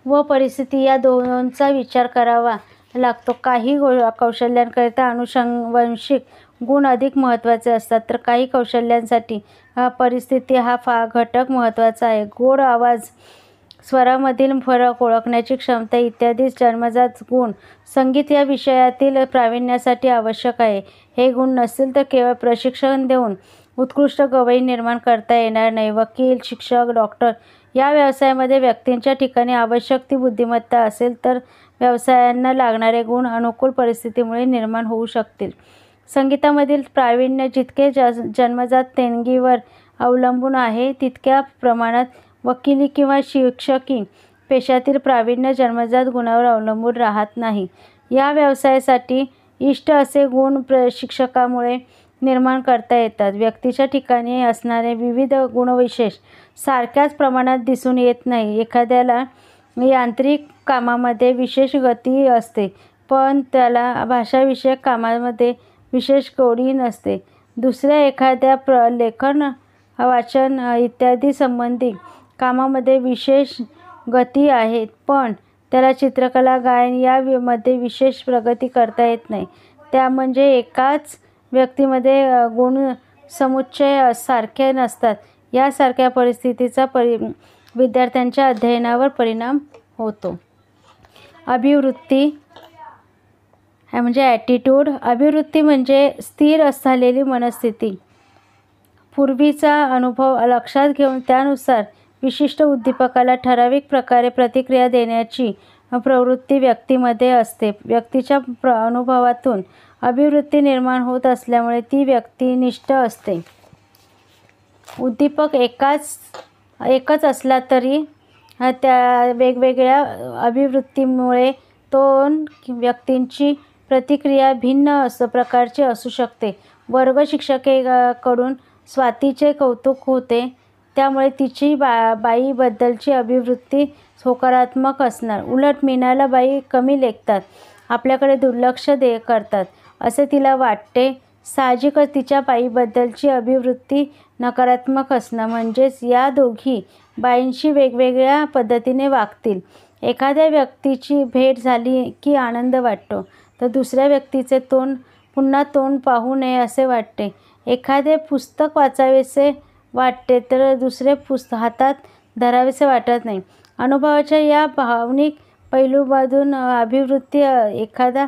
व परिस्थिती या दोनचा विचार करावा लागतो. काही कौशल्यांकरिता अनुवंशिक गुण अधिक महत्त्वाचे असतात तर काही कौशल्यांसाठी परिस्थिती हा घटक महत्त्वाचा आहे. गोड आवाज, स्वरामधील फरक ओळखण्याची क्षमता इत्यादी जन्मजात गुण संगीत या विषयातील प्रावीण्यासाठी आवश्यक आहे. हे गुण नसतील तर केवळ प्रशिक्षण देऊन उत्कृष्ट गवई निर्माण करता येणार नाही. वकील, शिक्षक, डॉक्टर या व्यवसायामध्ये व्यक्तींच्या ठिकाणी आवश्यक ती बुद्धिमत्ता असेल तर व्यवसायांना लागणारे गुण अनुकूल परिस्थितीमुळे निर्माण होऊ शकतील. संगीतामधील प्रावीण्य जितके जन्मजात देणगीवर अवलंबून आहे तितक्या प्रमाणात वकिली किंवा शिक्षकी पेशातील प्रावीण्य जन्मजात गुणावर अवलंबून राहत नाही. या व्यवसायासाठी इष्ट असे गुण प्रशिक्षकामुळे निर्माण करता येतात. व्यक्तीच्या ठिकाणी असणारे विविध गुणविशेष सारख्याच प्रमाणात दिसून येत नाही. एखाद्याला यांत्रिक कामामध्ये विशेष गती असते पण त्याला भाषाविषयक कामामध्ये विशेष गोडी नसते. दुसऱ्या एखाद्या लेखन, वाचन इत्यादी संबंधी कामामध्ये विशेष गती आहे पण त्याला चित्रकला गायन मध्ये विशेष प्रगती करता येत नाही. त्या म्हणजे एकाच व्यक्तीमध्ये गुण समुच्चय सारखे नसतात. यासारख्या परिस्थितीचा विद्यार्थ्यांच्या अध्ययनावर परिणाम होतो. अभिवृत्ती म्हणजे ॲटिट्यूड. अभिवृत्ती म्हणजे स्थिर झालेली मनस्थिती. पूर्वीचा अनुभव लक्षात घेऊन त्यानुसार विशिष्ट उद्दीपकाला ठराविक प्रकारे प्रतिक्रिया देण्याची प्रवृत्ती व्यक्तीमध्ये असते. व्यक्तीच्या अनुभवातून अभिवृत्ती निर्माण होत असल्यामुळे ती व्यक्तिनिष्ठ असते. उद्दीपक एकच असला तरी त्या वेगवेगळ्या अभिवृत्तीमुळे दोन व्यक्तींची प्रतिक्रिया भिन्न प्रकारची असू शकते. वर्ग शिक्षिकेकडून स्वातीचे कौतुक होते, त्यामुळे तिची बाईबद्दलची अभिवृत्ती होकारात्मक असणार. उलट मीनाला बाई कमी लेखतात, आपल्याकडे दुर्लक्ष करतात असे तिला वाटते. साहजिकच तिच्या बाईबद्दलची अभिवृत्ती नकारात्मक असणार. म्हणजेच या दोघी बाईंशी वेगवेगळ्या पद्धतीने वागतील. एखाद्या व्यक्तीची भेट झाली की आनंद वाटतो, तर दुसऱ्या व्यक्तीचे पुन्हा तोंड पाहू नये असे वाटते. एखादे पुस्तक वाचावेसे वाटते तर दुसरे हातात धरावेसे वाटत नाही. अनुभवाच्या या भावनिक पैलूमधून अभिवृत्ती एखादा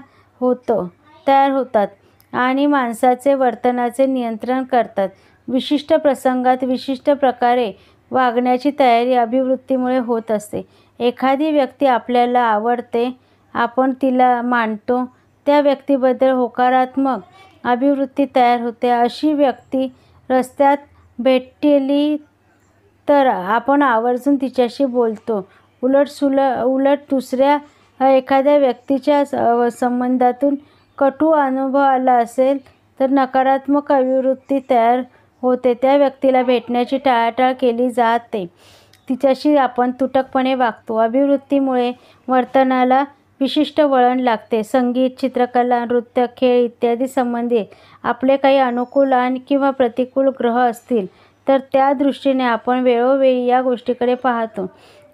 तयार होतात आणि माणसाचे वर्तनाचे नियंत्रण करतात. विशिष्ट प्रसंगात विशिष्ट प्रकारे वागण्याची तयारी अभिवृत्तीमुळे होत असते. एखादी व्यक्ती आपल्याला आवडते, आपण तिला मानतो, त्या व्यक्तीबद्दल होकारात्मक अभिवृत्ती तयार होते. अशी व्यक्ती रस्त्यात भेटली तर आपण आवर्जून तिच्याशी बोलतो. उलट दुसऱ्या एखाद्या व्यक्तीच्या संबंधातून कटू अनुभव आला असेल तर नकारात्मक अभिवृत्ती तयार होते. त्या व्यक्तीला भेटण्याची टाळाटाळ केली जाते, तिच्याशी आपण तुटकपणे वागतो. अभिवृत्तीमुळे वर्तनाला विशिष्ट वळण लागते. संगीत, चित्रकला, नृत्य, खेळ इत्यादी संबंधी आपले काही अनुकूल किंवा प्रतिकूल ग्रह असतील तर त्या दृष्टीने आपण वेळोवेळी या गोष्टीकडे पाहतो.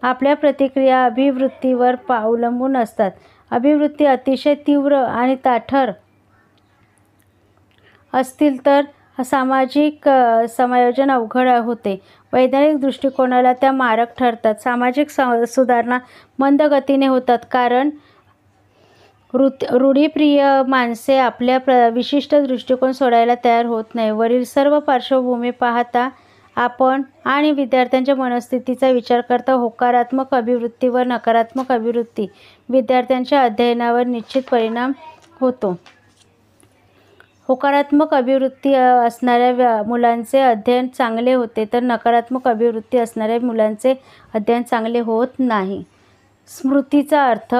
आपल्या प्रतिक्रिया अभिवृत्तीवर अवलंबून असतात. अभिवृत्ती अतिशय तीव्र आणि ताठर असतील तर सामाजिक समायोजन अवघड होते. वैज्ञानिक दृष्टिकोनाला त्या मारक ठरतात. सामाजिक सुधारणा मंद गतीने होतात, कारण रूढीप्रिय माणसे आपल्या विशिष्ट दृष्टिकोन सोडायला तयार होत नाही. वरील सर्व पार्श्वभूमी पाहता आपण आणि विद्यार्थ्यांच्या मनस्थितीचा विचार करता होकारात्मक अभिवृत्ती व नकारात्मक अभिवृत्ती विद्यार्थ्यांच्या अध्ययनावर निश्चित परिणाम होतो. होकारात्मक अभिवृत्ती असणाऱ्या मुलांचे अध्ययन चांगले होते, तर नकारात्मक अभिवृत्ती असणाऱ्या मुलांचे अध्ययन चांगले होत नाही. स्मृतीचा अर्थ.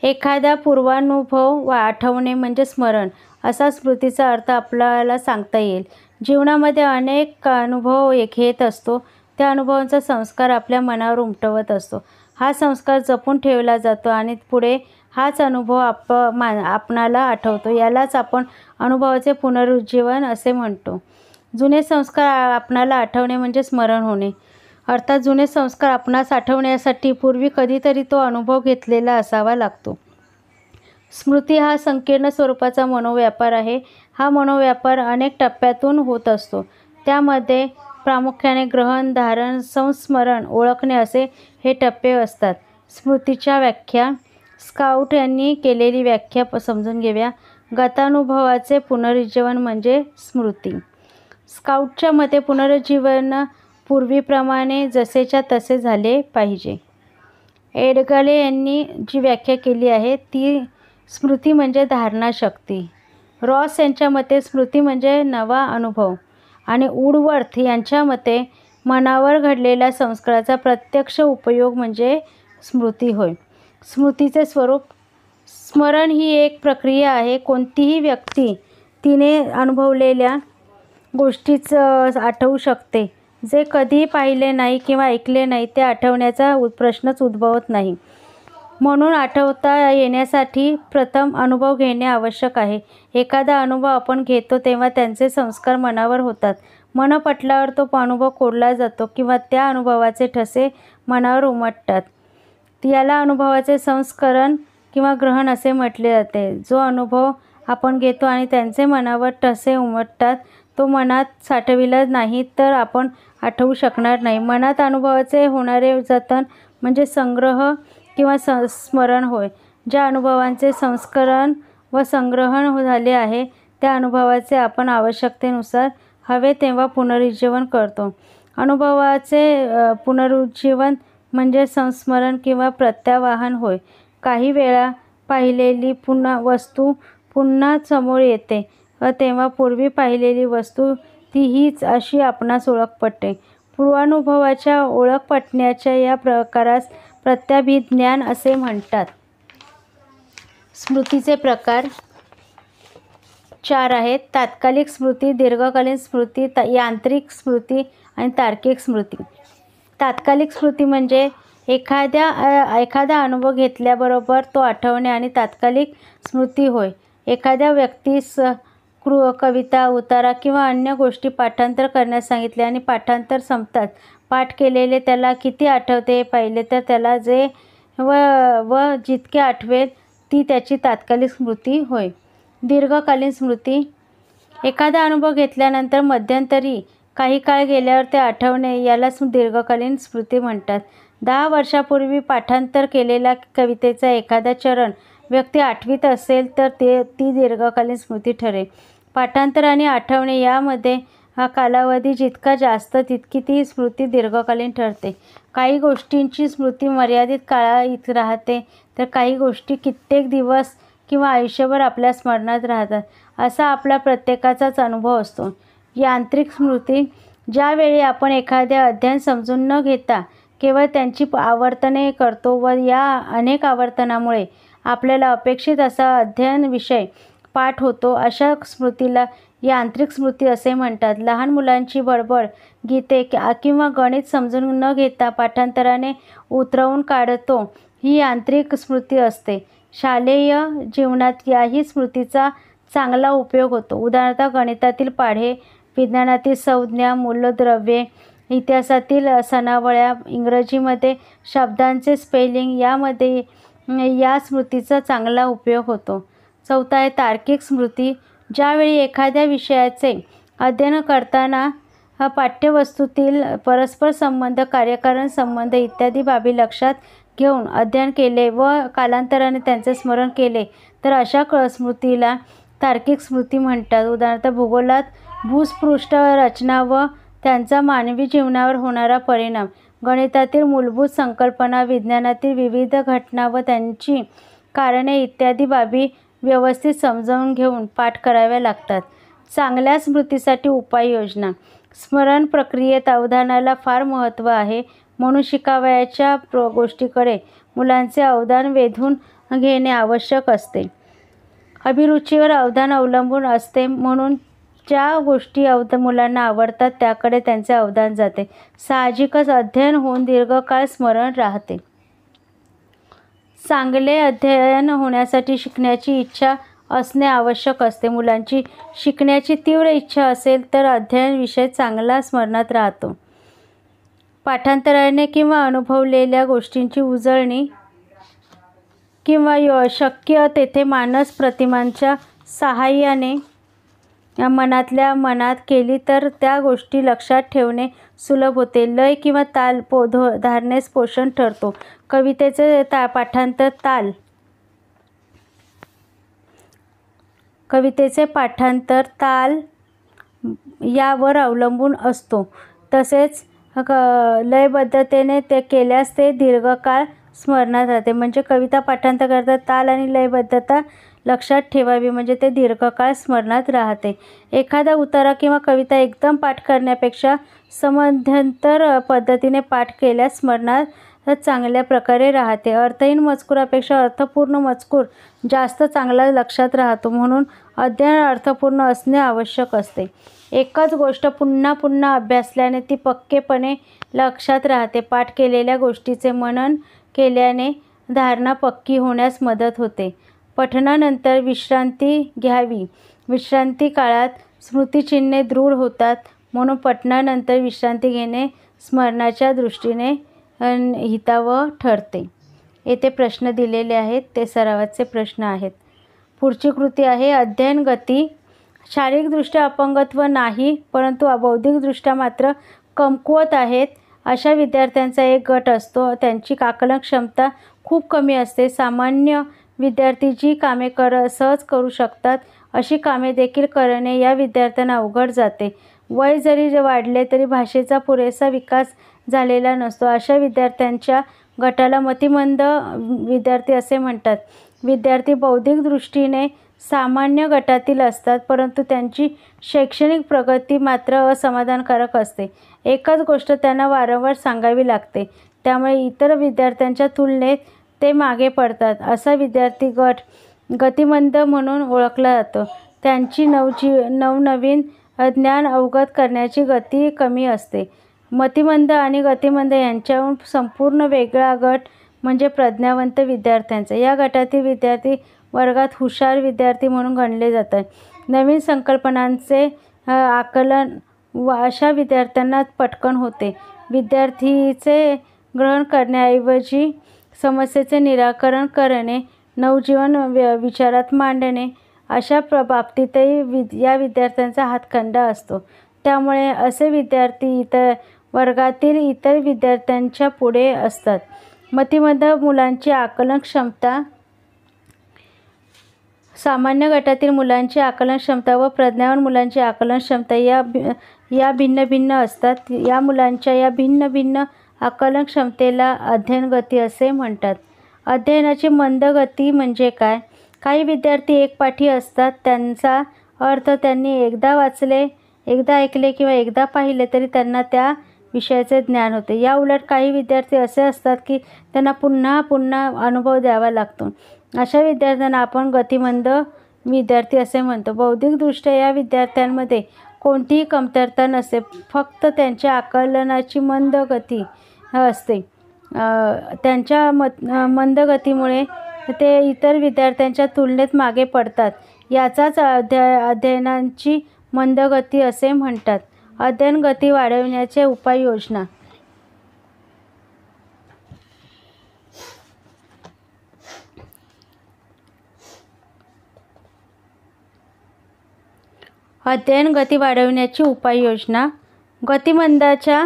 एखादा पूर्वानुभव आठवणे म्हणजे स्मरण, असा स्मृतीचा अर्थ आपल्याला सांगता येईल. जीवनामध्ये अनेक अनुभव घेत असतो. त्या अनुभवांचा संस्कार आपल्या मनावर उमटवत असतो. हा संस्कार जपून ठेवला जातो आणि पुढे हाच अनुभव आपणाला आठवतो. यालाच आपण अनुभवाचे पुनरुज्जीवन असे म्हणतो. जुने संस्कार आपणाला आठवणे म्हणजे स्मरण होणे. अर्थात जुने संस्कार आपणास आठवण्यासाठी पूर्वी कधीतरी तो अनुभव घेतलेला असावा लागतो. स्मृती हा संकीर्ण स्वरूपाचा मनोव्यापार आहे. हा मनोव्यापार अनेक टप्प्यातून होत असतो. त्यामध्ये प्रामुख्याने ग्रहण, धारण, संस्मरण, ओळखणे असे हे टप्पे असतात. स्मृतीच्या व्याख्या. स्काउट यांनी केलेली व्याख्या समजून घेऊया. गतानुभवाचे पुनरुज्जीवन म्हणजे स्मृती. स्काउटच्या मते पुनरुज्जीवन पूर्वीप्रमाणे जसेच्या तसे झाले पाहिजे. एडगले यांनी जी व्याख्या केली आहे ती स्मृती म्हणजे धारणाशक्ती. रॉस यांच्या मते स्मृती म्हणजे नवा अनुभव आणि वूडवर्थ यांच्या मते मनावर घडलेल्या संस्काराचा प्रत्यक्ष उपयोग म्हणजे स्मृती होय. स्मृतीचे स्वरूप. स्मरण ही एक प्रक्रिया आहे. कोणतीही व्यक्ती तिने अनुभवलेल्या गोष्टीच आठवू शकते. जे कधी पाहिले नाही किंवा ऐकले नाही ते आठवण्याचा प्रश्नच उद्भवत नाही. म्हणून आठवता येण्यासाठी प्रथम अनुभव घेणे आवश्यक आहे. एखादा अनुभव आपण घेतो तेव्हा त्यांचे संस्कार मनावर होतात. मन पटल्यावर तो अनुभव कोरला जातो किंवा त्या अनुभवाचे ठसे मनावर उमटतात. याला अनुभवाचे संस्करण किंवा ग्रहण असे म्हटले जाते. जो अनुभव आपण घेतो आणि त्यांचे मनावर ठसे उमटतात तो मनात साठविला नाही तर आपण आठवू शकणार नाही. मनात अनुभवाचे होणारे जतन म्हणजे संग्रह किंवा स्मरण होय. ज्या अनुभवांचे संस्करण व संग्रहण झाले आहे त्या अनुभवाचे आपण आवश्यकतेनुसार हवे तेव्हा पुनरुज्जीवन करतो. अनुभवाचे पुनरुज्जीवन म्हणजे संस्मरण किंवा प्रत्यावाहन होय. काही वेळा पाहिलेली वस्तू पुन्हा समोर येते व तेव्हा पूर्वी पाहिलेली वस्तू ती हीच अशी आपणास ओळख पटते. पूर्वानुभवाच्या ओळख पटण्याच्या या प्रकारास प्रत्याभिज्ञान असे म्हणतात. स्मृतीचे प्रकार 4 आहेत. तात्कालिक स्मृती, दीर्घकालीन स्मृती, यांत्रिक आणि तार्किक स्मृती. तात्कालिक स्मृती म्हणजे एखादा अनुभव घेतल्याबरोबर तो आठवणे आणि तात्कालिक स्मृती होय. एखाद्या व्यक्तीस कविता, उतारा किंवा अन्य गोष्टी पाठांतर करण्यास सांगितले आणि पाठांतर संपताच पाठ केलेले त्याला किती आठवते पाहिले तर त्याला जे व जितके आठवेल ती त्याची तात्कालिक स्मृती होय. दीर्घकालीन स्मृती, एखादा अनुभव घेतल्यानंतर मध्यंतरी काही काळ गेल्यावर ते आठवणे याला दीर्घकालीन स्मृती म्हणतात. 10 वर्षापूर्वी पाठांतर केलेला कवितेचा एखादा चरण व्यक्ती आठवीत असेल तर ती दीर्घकालीन स्मृती ठरेल. पाठांतर आणि आठवणे यामध्ये कालावधी जितका जास्त तितकी ती स्मृती दीर्घकालीन ठरते. काही गोष्टींची स्मृती मर्यादित काळात राहते तर काही गोष्टी कित्येक दिवस किंवा आयुष्यभर आपल्या स्मरणात राहतात. असा आपला प्रत्येकाचाच अनुभव असतो. यांत्रिक स्मृती, ज्यावेळी आपण एखादे अध्ययन समजून न घेता केवळ त्यांची आवर्तने करतो व या अनेक आवर्तनामुळे आपल्याला अपेक्षित असा अध्ययन विषय पाठ होतो अशा स्मृतीला यांत्रिक स्मृती असे म्हणतात. लहान मुलांची बडबड गीते किंवा गणित समजून न घेता पाठांतराने उतरवून काढतो ही यांत्रिक स्मृती असते. शालेय जीवनात याही स्मृतीचा चांगला उपयोग होतो. उदाहरणार्थ गणितातील पाढे, विज्ञानातील संज्ञा, मूलद्रव्ये, इतिहासातील सनावळ्या, इंग्रजीमध्ये शब्दांचे स्पेलिंग यामध्ये या स्मृतीचा चांगला उपयोग होतो. 4 आहे तार्किक स्मृती, ज्यावेळी एखाद्या विषयाचे अध्ययन करताना पाठ्यवस्तूतील परस्पर संबंध, कार्यकारण संबंध इत्यादी बाबी लक्षात घेऊन अध्ययन केले व कालांतराने त्यांचे स्मरण केले तर अशा स्मृतीला तार्किक स्मृती म्हणतात. उदाहरणार्थ भूगोलात भूपृष्ठ रचना व त्यांचा मानवी जीवनावर होणारा परिणाम, गणितातील मूलभूत संकल्पना, विज्ञानातील विविध घटना व त्यांची कारणे इत्यादी बाबी व्यवस्थित समजावून घेऊन पाठ कराव्या लागतात. चांगल्या स्मृतीसाठी उपाययोजना, स्मरण प्रक्रियेत अवधानाला फार महत्त्व आहे म्हणून शिकावयाच्या गोष्टीकडे मुलांचे अवधान वेधून घेणे आवश्यक असते. अभिरुचीवर अवधान अवलंबून असते म्हणून ज्या गोष्टी मुलांना आवडतात त्याकडे त्यांचे अवधान जाते. साहजिकच अध्ययन होऊन दीर्घकाळ स्मरण राहते. चांगले अध्ययन होण्यासाठी शिकण्याची इच्छा असणे आवश्यक असते. मुलांची शिकण्याची तीव्र इच्छा असेल तर अध्ययन विषय चांगला स्मरणात राहतो. पाठांतराने किंवा अनुभवलेल्या गोष्टींची उजळणी किंवा शक्य तेथे मानस प्रतिमांच्या सहाय्याने मनातल्या मनात केली तर त्या गोष्टी लक्षात ठेवणे सुलभ होते. लय किंवा ताल धारणेस पोषण ठरतो. कवितेचे पाठांतर ताल यावर अवलंबून असतो. तसेच लयबद्धतेने ते केल्यास ते दीर्घकाळ स्मरणात राहते. म्हणजे कविता पाठांतर करता ताल आणि लयबद्धता लक्षात ठेवावी म्हणजे ते दीर्घकाळ स्मरणात राहते. एखादा उतारा किंवा कविता एकदम पाठ करण्यापेक्षा समध्यंतर पद्धतीने पाठ केल्यास स्मरणात चांगल्या प्रकारे राहते. अर्थहीन मजकुरापेक्षा अर्थपूर्ण मजकूर जास्त चांगला लक्षात राहतो म्हणून अध्ययन अर्थपूर्ण असणे आवश्यक असते. एकच गोष्ट पुन्हा पुन्हा अभ्यासल्याने ती पक्केपणे लक्षात राहते. पाठ केलेल्या गोष्टीचे मनन केल्याने धारणा पक्की होण्यास मदत होते. पठणानंतर विश्रांती घ्यावी. विश्रांती काळात स्मृतिचिन्हे दृढ होतात म्हणून पठणानंतर विश्रांती घेणे स्मरणाच्या दृष्टीने हितावह ठरते. येथे प्रश्न दिलेले आहेत, ते सरावाचे प्रश्न आहेत. पुढची कृती आहे अध्ययन गती. शारीरिकदृष्ट्या अपंगत्व नाही, परंतु बौद्धिकदृष्ट्या मात्र कमकुवत आहेत अशा विद्यार्थ्यांचा एक गट असतो. त्यांची आकलन क्षमता खूप कमी असते. सामान्य विद्यार्थी जी कामे सहज करू शकतात अशी कामे देखील करणे या विद्यार्थ्यांना अवघड जाते. वय जरी वाढले तरी भाषेचा पुरेसा विकास झालेला नसतो. अशा विद्यार्थ्यांच्या गटाला मतिमंद विद्यार्थी असे म्हणतात. विद्यार्थी बौद्धिक दृष्टीने सामान्य गटातील असतात, परंतु त्यांची शैक्षणिक प्रगती मात्र असमाधानकारक असते. एकच गोष्ट त्यांना वारंवार सांगावी लागते, त्यामुळे इतर विद्यार्थ्यांच्या तुलनेत ते मागे पडतात. असा विद्यार्थी गट गतिमंद म्हणून ओळखला जातो. त्यांची नवनवीन ज्ञान अवगत करण्याची गती कमी असते. मतिमंद आणि गतिमंद यांच्याहून संपूर्ण वेगळा गट म्हणजे प्रज्ञावंत विद्यार्थ्यांचा. या गटातील विद्यार्थी वर्गात हुशार विद्यार्थी म्हणून गणले जातात. नवीन संकल्पनांचे आकलन अशा विद्यार्थ्यांना पटकन होते. विद्यार्थीचे ग्रहण करण्याऐवजी समस्येचे निराकरण करणे, नवजीवन विचारात मांडणे अशा बाबतीतही या विद्यार्थ्यांचा हातखंडा असतो. त्यामुळे असे विद्यार्थी वर्गातील इतर विद्यार्थ्यांच्या पुढे असतात. मतिमंद मुलांची आकलन क्षमता. सामान्य गटातील मुलांची आकलन क्षमता व प्रज्ञावान मुलांची आकलन क्षमता या भिन्न भिन्न असतात. या मुलांच्या या भिन्न भिन्न आकलन क्षमतेला अध्ययन गती असे म्हणतात. अध्ययनाची मंद गती म्हणजे काय? काही विद्यार्थी एकपाठी असतात. त्यांचा अर्थ त्यांनी एकदा वाचले, एकदा ऐकले किंवा एकदा पाहिले तरी त्यांना त्या विषयाचे ज्ञान होते. या उलट काही विद्यार्थी असे असतात की त्यांना पुन्हा पुन्हा अनुभव द्यावा लागतो. अशा विद्यार्थ्यांना आपण गतिमंद विद्यार्थी असे म्हणतो. बौद्धिकदृष्ट्या या विद्यार्थ्यांमध्ये कोणतीही कमतरता नसते, फक्त त्यांच्या आकलनाची मंद गती असते. त्यांच्या मंद गतीमुळे ते इतर विद्यार्थ्यांच्या तुलनेत मागे पडतात. याचाच अध्ययनाची मंद गती असे म्हणतात. अध्ययन गती वाढवण्याच्या उपाययोजना. अध्ययन गती वाढवण्याची उपाययोजना. गतिमंदाच्या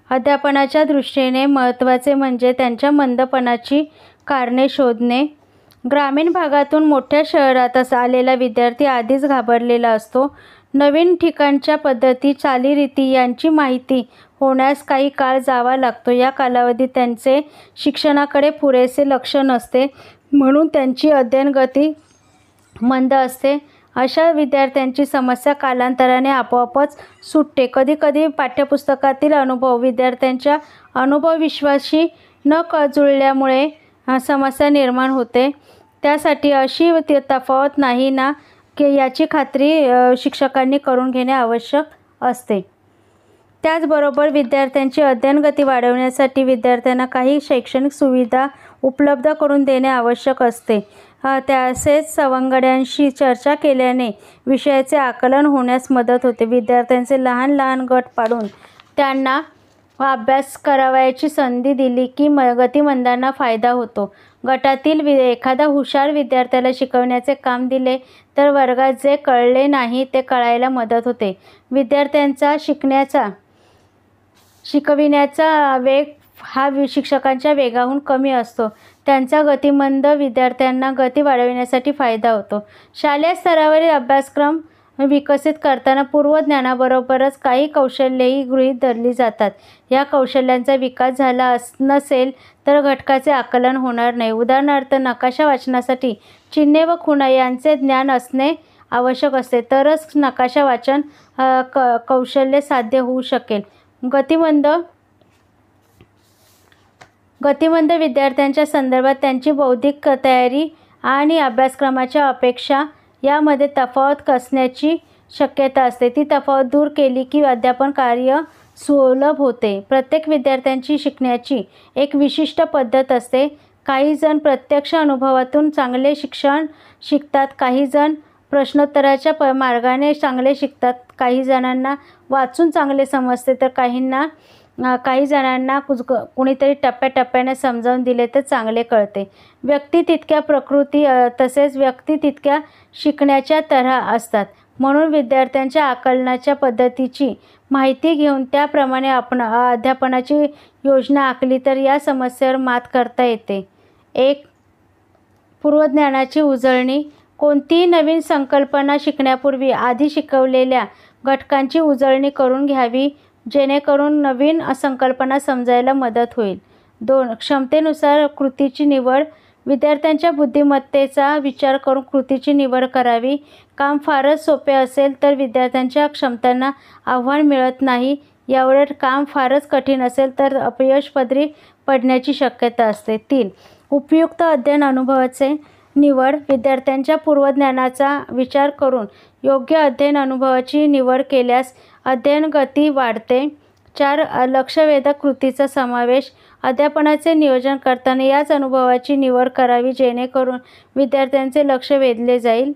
अध्यापनाच्या दृष्टीने महत्त्वाचे म्हणजे त्यांच्या मंदपणाची कारणे शोधणे. ग्रामीण भागातून मोठ्या शहरात आलेला विद्यार्थी आधीच घाबरलेला असतो. नवीन ठिकाणच्या पद्धती, चालीरीती यांची माहिती होण्यास काही काळ जावा लागतो. या कालावधीत त्यांचे शिक्षणाकडे पुरेसे लक्ष नसते, म्हणून त्यांची अध्ययन गती मंद असते. अशा विद्यार्थ्यांची समस्या कालांतराने आपोआपच सुटते. कधीकधी पाठ्यपुस्तकातील अनुभव विद्यार्थ्यांच्या अनुभवविश्वाशी न जुळल्यामुळे समस्या निर्माण होते. त्यासाठी अशी तफावत नाही ना की याची खात्री शिक्षकांनी करून घेणे आवश्यक असते. त्याचबरोबर विद्यार्थ्यांची अध्ययन गती वाढवण्यासाठी विद्यार्थ्यांना काही शैक्षणिक सुविधा उपलब्ध करून देणे आवश्यक असते. तसेच सवंगड्यांशी चर्चा केल्याने विषयाचे आकलन होण्यास मदत होते. विद्यार्थ्यांचे लहान लहान गट पाडून त्यांना अभ्यास करावयाची संधी दिली की गतिमंदांना फायदा होतो. गटातील एखादा हुशार विद्यार्थ्याला शिकवण्याचे काम दिले तर वर्गात जे कळले नाही ते कळायला मदत होते. विद्यार्थ्यांचा शिकविण्याचा वेग हा शिक्षकांच्या वेगाहून कमी असतो. त्यांचा गतिमंद विद्यार्थ्यांना गती वाढविण्यासाठी फायदा होतो. शालेय स्तरावरील अभ्यासक्रम विकसित करताना पूर्वज्ञानाबरोबरच काही कौशल्येही गृहीत धरली जातात. या कौशल्यांचा विकास झाला नसेल तर घटकाचे आकलन होणार नाही. उदाहरणार्थ, नकाशा वाचनासाठी चिन्हे व खुणा यांचे ज्ञान असणे आवश्यक असते, तरच नकाशा वाचन कौशल्य साध्य होऊ शकेल. गतिमंद विद्यार्थ्यांच्या संदर्भात त्यांची बौद्धिक तयारी आणि अभ्यासक्रमाच्या अपेक्षा यामध्ये तफावत असण्याची शक्यता असते. ती तफावत दूर केली की अध्यापन कार्य सुलभ होते. प्रत्येक विद्यार्थ्यांची शिकण्याची एक विशिष्ट पद्धत असते. काही जण प्रत्यक्ष अनुभवातून चांगले शिकतात, काही जण प्रश्नोत्तराच्या मार्गाने चांगले शिकतात, काही जणांना वाचून चांगले समजते तर काहींना काही जणांना कुणीतरी टप्प्याटप्प्याने समजावून दिले तर चांगले कळते. व्यक्ती तितक्या प्रकृती तसेच व्यक्ती तितक्या शिकण्याच्या तऱ्हा असतात. म्हणून विद्यार्थ्यांच्या आकलनाच्या पद्धतीची माहिती घेऊन त्याप्रमाणे आपण अध्यापनाची योजना आखली तर या समस्येवर मात करता येते. 1. पूर्वज्ञानाची उजळणी. कोणतीही नवीन संकल्पना शिकण्यापूर्वी आधी शिकवलेल्या घटकांची उजळणी करून घ्यावी, जेणेकरून नवीन संकल्पना समजायला मदत होईल. 2. क्षमतेनुसार कृतीची निवड. विद्यार्थ्यांच्या बुद्धिमत्तेचा विचार करून कृतीची निवड करावी. काम फारच सोपे असेल तर विद्यार्थ्यांच्या क्षमतांना आव्हान मिळत नाही. याउलट काम फारच कठीण असेल तर अपयश पदरी पडण्याची शक्यता असते. 3. उपयुक्त अध्ययन अनुभवाचे निवड. विद्यार्थ्यांच्या पूर्वज्ञानाचा विचार करून योग्य अध्ययन अनुभवाची निवड केल्यास अध्ययन गती वाढते. 4. लक्षवेधक कृतीचा समावेश. अध्यापनाचे नियोजन करताना याच अनुभवाची निवड करावी, जेणेकरून विद्यार्थ्यांचे लक्ष वेधले जाईल.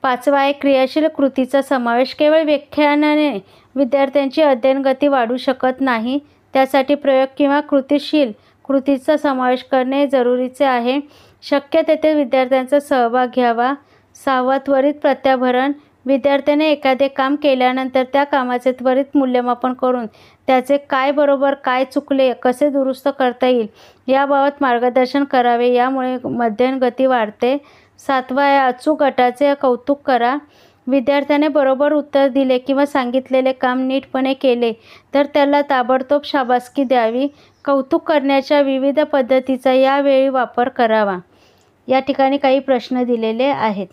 5. क्रियाशील कृतीचा समावेश. केवळ व्याख्यानाने विद्यार्थ्यांची अध्ययन गती वाढू शकत नाही. त्यासाठी प्रयोग किंवा कृतीशील कृतीचा समावेश करणे जरुरीचे आहे. शक्य तेथे विद्यार्थ्यांचा सहभाग घ्यावा. 6. त्वरित प्रत्याभरण. विद्यार्थ्याने एखादे काम केल्यानंतर त्या कामाचे त्वरित मूल्यमापन करून त्याचे काय बरोबर, काय चुकले, कसे दुरुस्त करता येईल याबाबत मार्गदर्शन करावे. यामुळे अध्ययन गती वाढते. 7. अचूक गटाचे कौतुक करा. विद्यार्थ्याने बरोबर उत्तर दिले किंवा सांगितलेले काम नीटपणे केले तर त्याला ताबडतोब शाबासकी द्यावी. कौतुक करण्याच्या विविध पद्धतीचा यावेळी वापर करावा. या ठिकाणी काही प्रश्न दिलेले आहेत.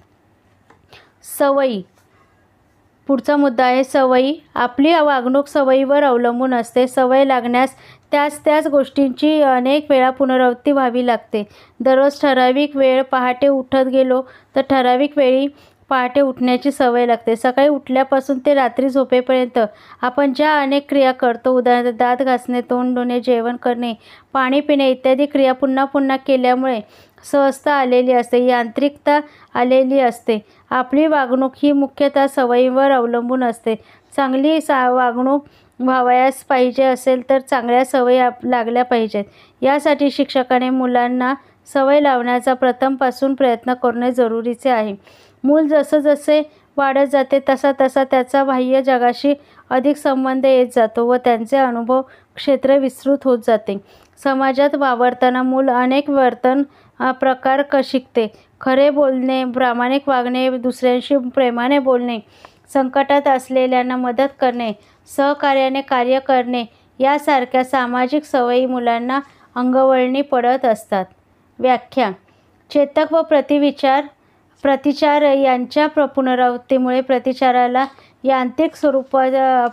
सवयी. पुढचा मुद्दा आहे सवयी. आपली वागणूक सवयीवर अवलंबून असते. सवय लागण्यास त्याच गोष्टींची अनेक वेळा पुनरावृत्ती व्हावी लागते. दररोज ठराविक वेळ पहाटे उठत गेलो तर ठराविक वेळी पहाटे उठण्याची सवय लागते. सकाळी उठल्यापासून ते रात्री झोपेपर्यंत आपण ज्या अनेक क्रिया करतो, उदाहरणार्थ दात घासणे, तोंड धुणे, जेवण करणे, पाणी पिणे इत्यादी क्रिया पुन्हा पुन्हा केल्यामुळे सहजता आलेली असते, यांत्रिकता आलेली असते. आपली वागणूक ही मुख्यतः सवयींवर अवलंबून असते. चांगली वागणूक व्हावयास पाहिजे असेल तर चांगल्या सवयी लागल्या पाहिजेत. यासाठी शिक्षकाने मुलांना सवय लावण्याचा प्रथमपासून प्रयत्न करणे जरुरीचे आहे. मूल जसजसे वाढत जाते तसा त्याचा बाह्य जगाशी अधिक संबंध येत जातो व त्यांचे अनुभव क्षेत्र विस्तृत होत जाते. समाजात वावरताना मूल अनेक वर्तन प्रकार शिकते. खरे बोलणे, प्रामाणिक वागणे, दुसऱ्यांशी प्रेमाने बोलणे, संकटात असलेल्यांना मदत करणे, सहकार्याने कार्य करणे यासारख्या सामाजिक सवयी मुलांना अंगवळणी पडत असतात. व्याख्या. चेतक व प्रतिचार यांच्या पुनरावृत्तीमुळे प्रतिचाराला यांत्रिक स्वरूप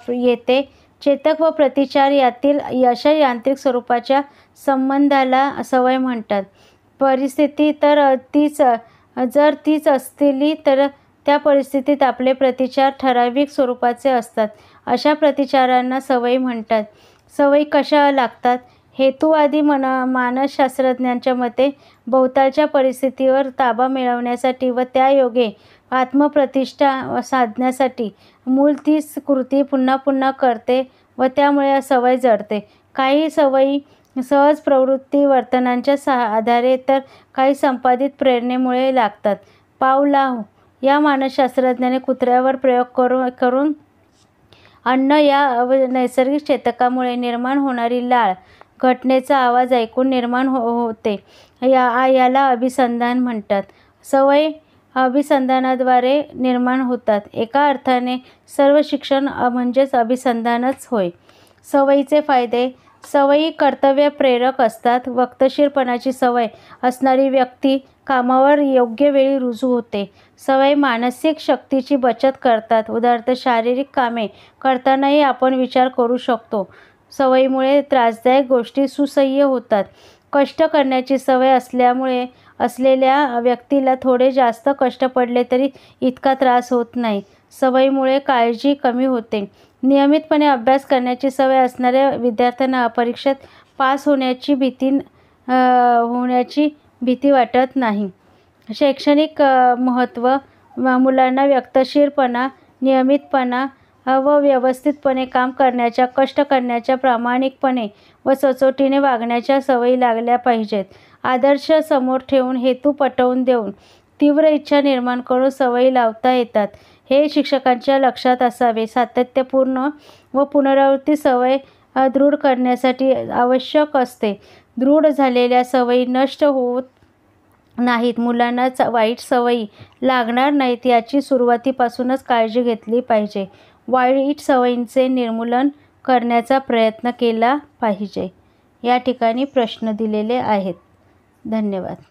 येते. चेतक व प्रतिचार यातील अशा यांत्रिक स्वरूपाच्या संबंधाला सवय म्हणतात. परिस्थिती जर तीच असली तर त्या परिस्थितीत आपले प्रतिचार ठराविक स्वरूपाचे असतात. अशा प्रतिचारांना सवयी म्हणतात. सवयी कशा लागतात? हेतुवादी मानसशास्त्रज्ञांच्या मते भोवतालच्या परिस्थितीवर ताबा मिळवण्यासाठी व त्यायोगे आत्मप्रतिष्ठा साधण्यासाठी मूल तीच कृती पुन्हा पुन्हा करते व त्यामुळे सवय जडते. काही सवयी सहज प्रवृत्ती वर्तनांच्या आधारे तर काही संपादित प्रेरणेमुळे लागतात. पावलाव या मानसशास्त्रज्ञाने कुत्र्यावर प्रयोग करून अन्न या नैसर्गिक चेतकामुळे निर्माण होणारी लाळ घटनेचा आवाज ऐकून निर्माण होते याला अभिसंधान म्हणतात. सवय अभिसंधानाद्वारे निर्माण होतात. एका अर्थाने सर्व शिक्षण म्हणजेच अभिसंधानच होय. सवयीचे फायदे. सवयी कर्तव्य प्रेरक असतात. वक्तशीरपणाची सवय असणारी व्यक्ती कामावर योग्य वेळी रुजू होते. सवय मानसिक शक्तीची बचत करतात. उदाहरणार्थ शारीरिक कामे करतानाही आपण विचार करू शकतो. सवयीमुळे त्रासदायक गोष्टी सुसह्य होतात. कष्ट करण्याची सवय असलेल्या व्यक्तीला थोडे जास्त कष्ट पडले तरी इतका त्रास होत नाही. सवयीमुळे काळजी कमी होते. नियमितपणे अभ्यास करण्याची सवय असणाऱ्या विद्यार्थ्यांना परीक्षेत पास होण्याची भीती वाटत नाही. शैक्षणिक महत्त्व. मुलांना वक्तशीरपणा, नियमितपणा व व्यवस्थितपणे काम करण्याच्या, कष्ट करण्याच्या, प्रामाणिकपणे व सचोटीने वागण्याच्या सवयी लागल्या पाहिजेत. आदर्श समोर ठेवून, हेतू पटवून देऊन, तीव्र इच्छा निर्माण करून सवयी लावता येतात, हे शिक्षकांच्या लक्षात असावे. सातत्यपूर्ण व पुनरावृत्ती सवय दृढ करण्यासाठी आवश्यक असते. दृढ झालेल्या सवयी नष्ट होत नाहीत. मुलांना वाईट सवयी लागणार नाहीत याची सुरुवातीपासूनच काळजी घेतली पाहिजे. वाईट सवयींचे निर्मूलन करण्याचा प्रयत्न केला पाहिजे. या ठिकाणी प्रश्न दिलेले आहेत. धन्यवाद.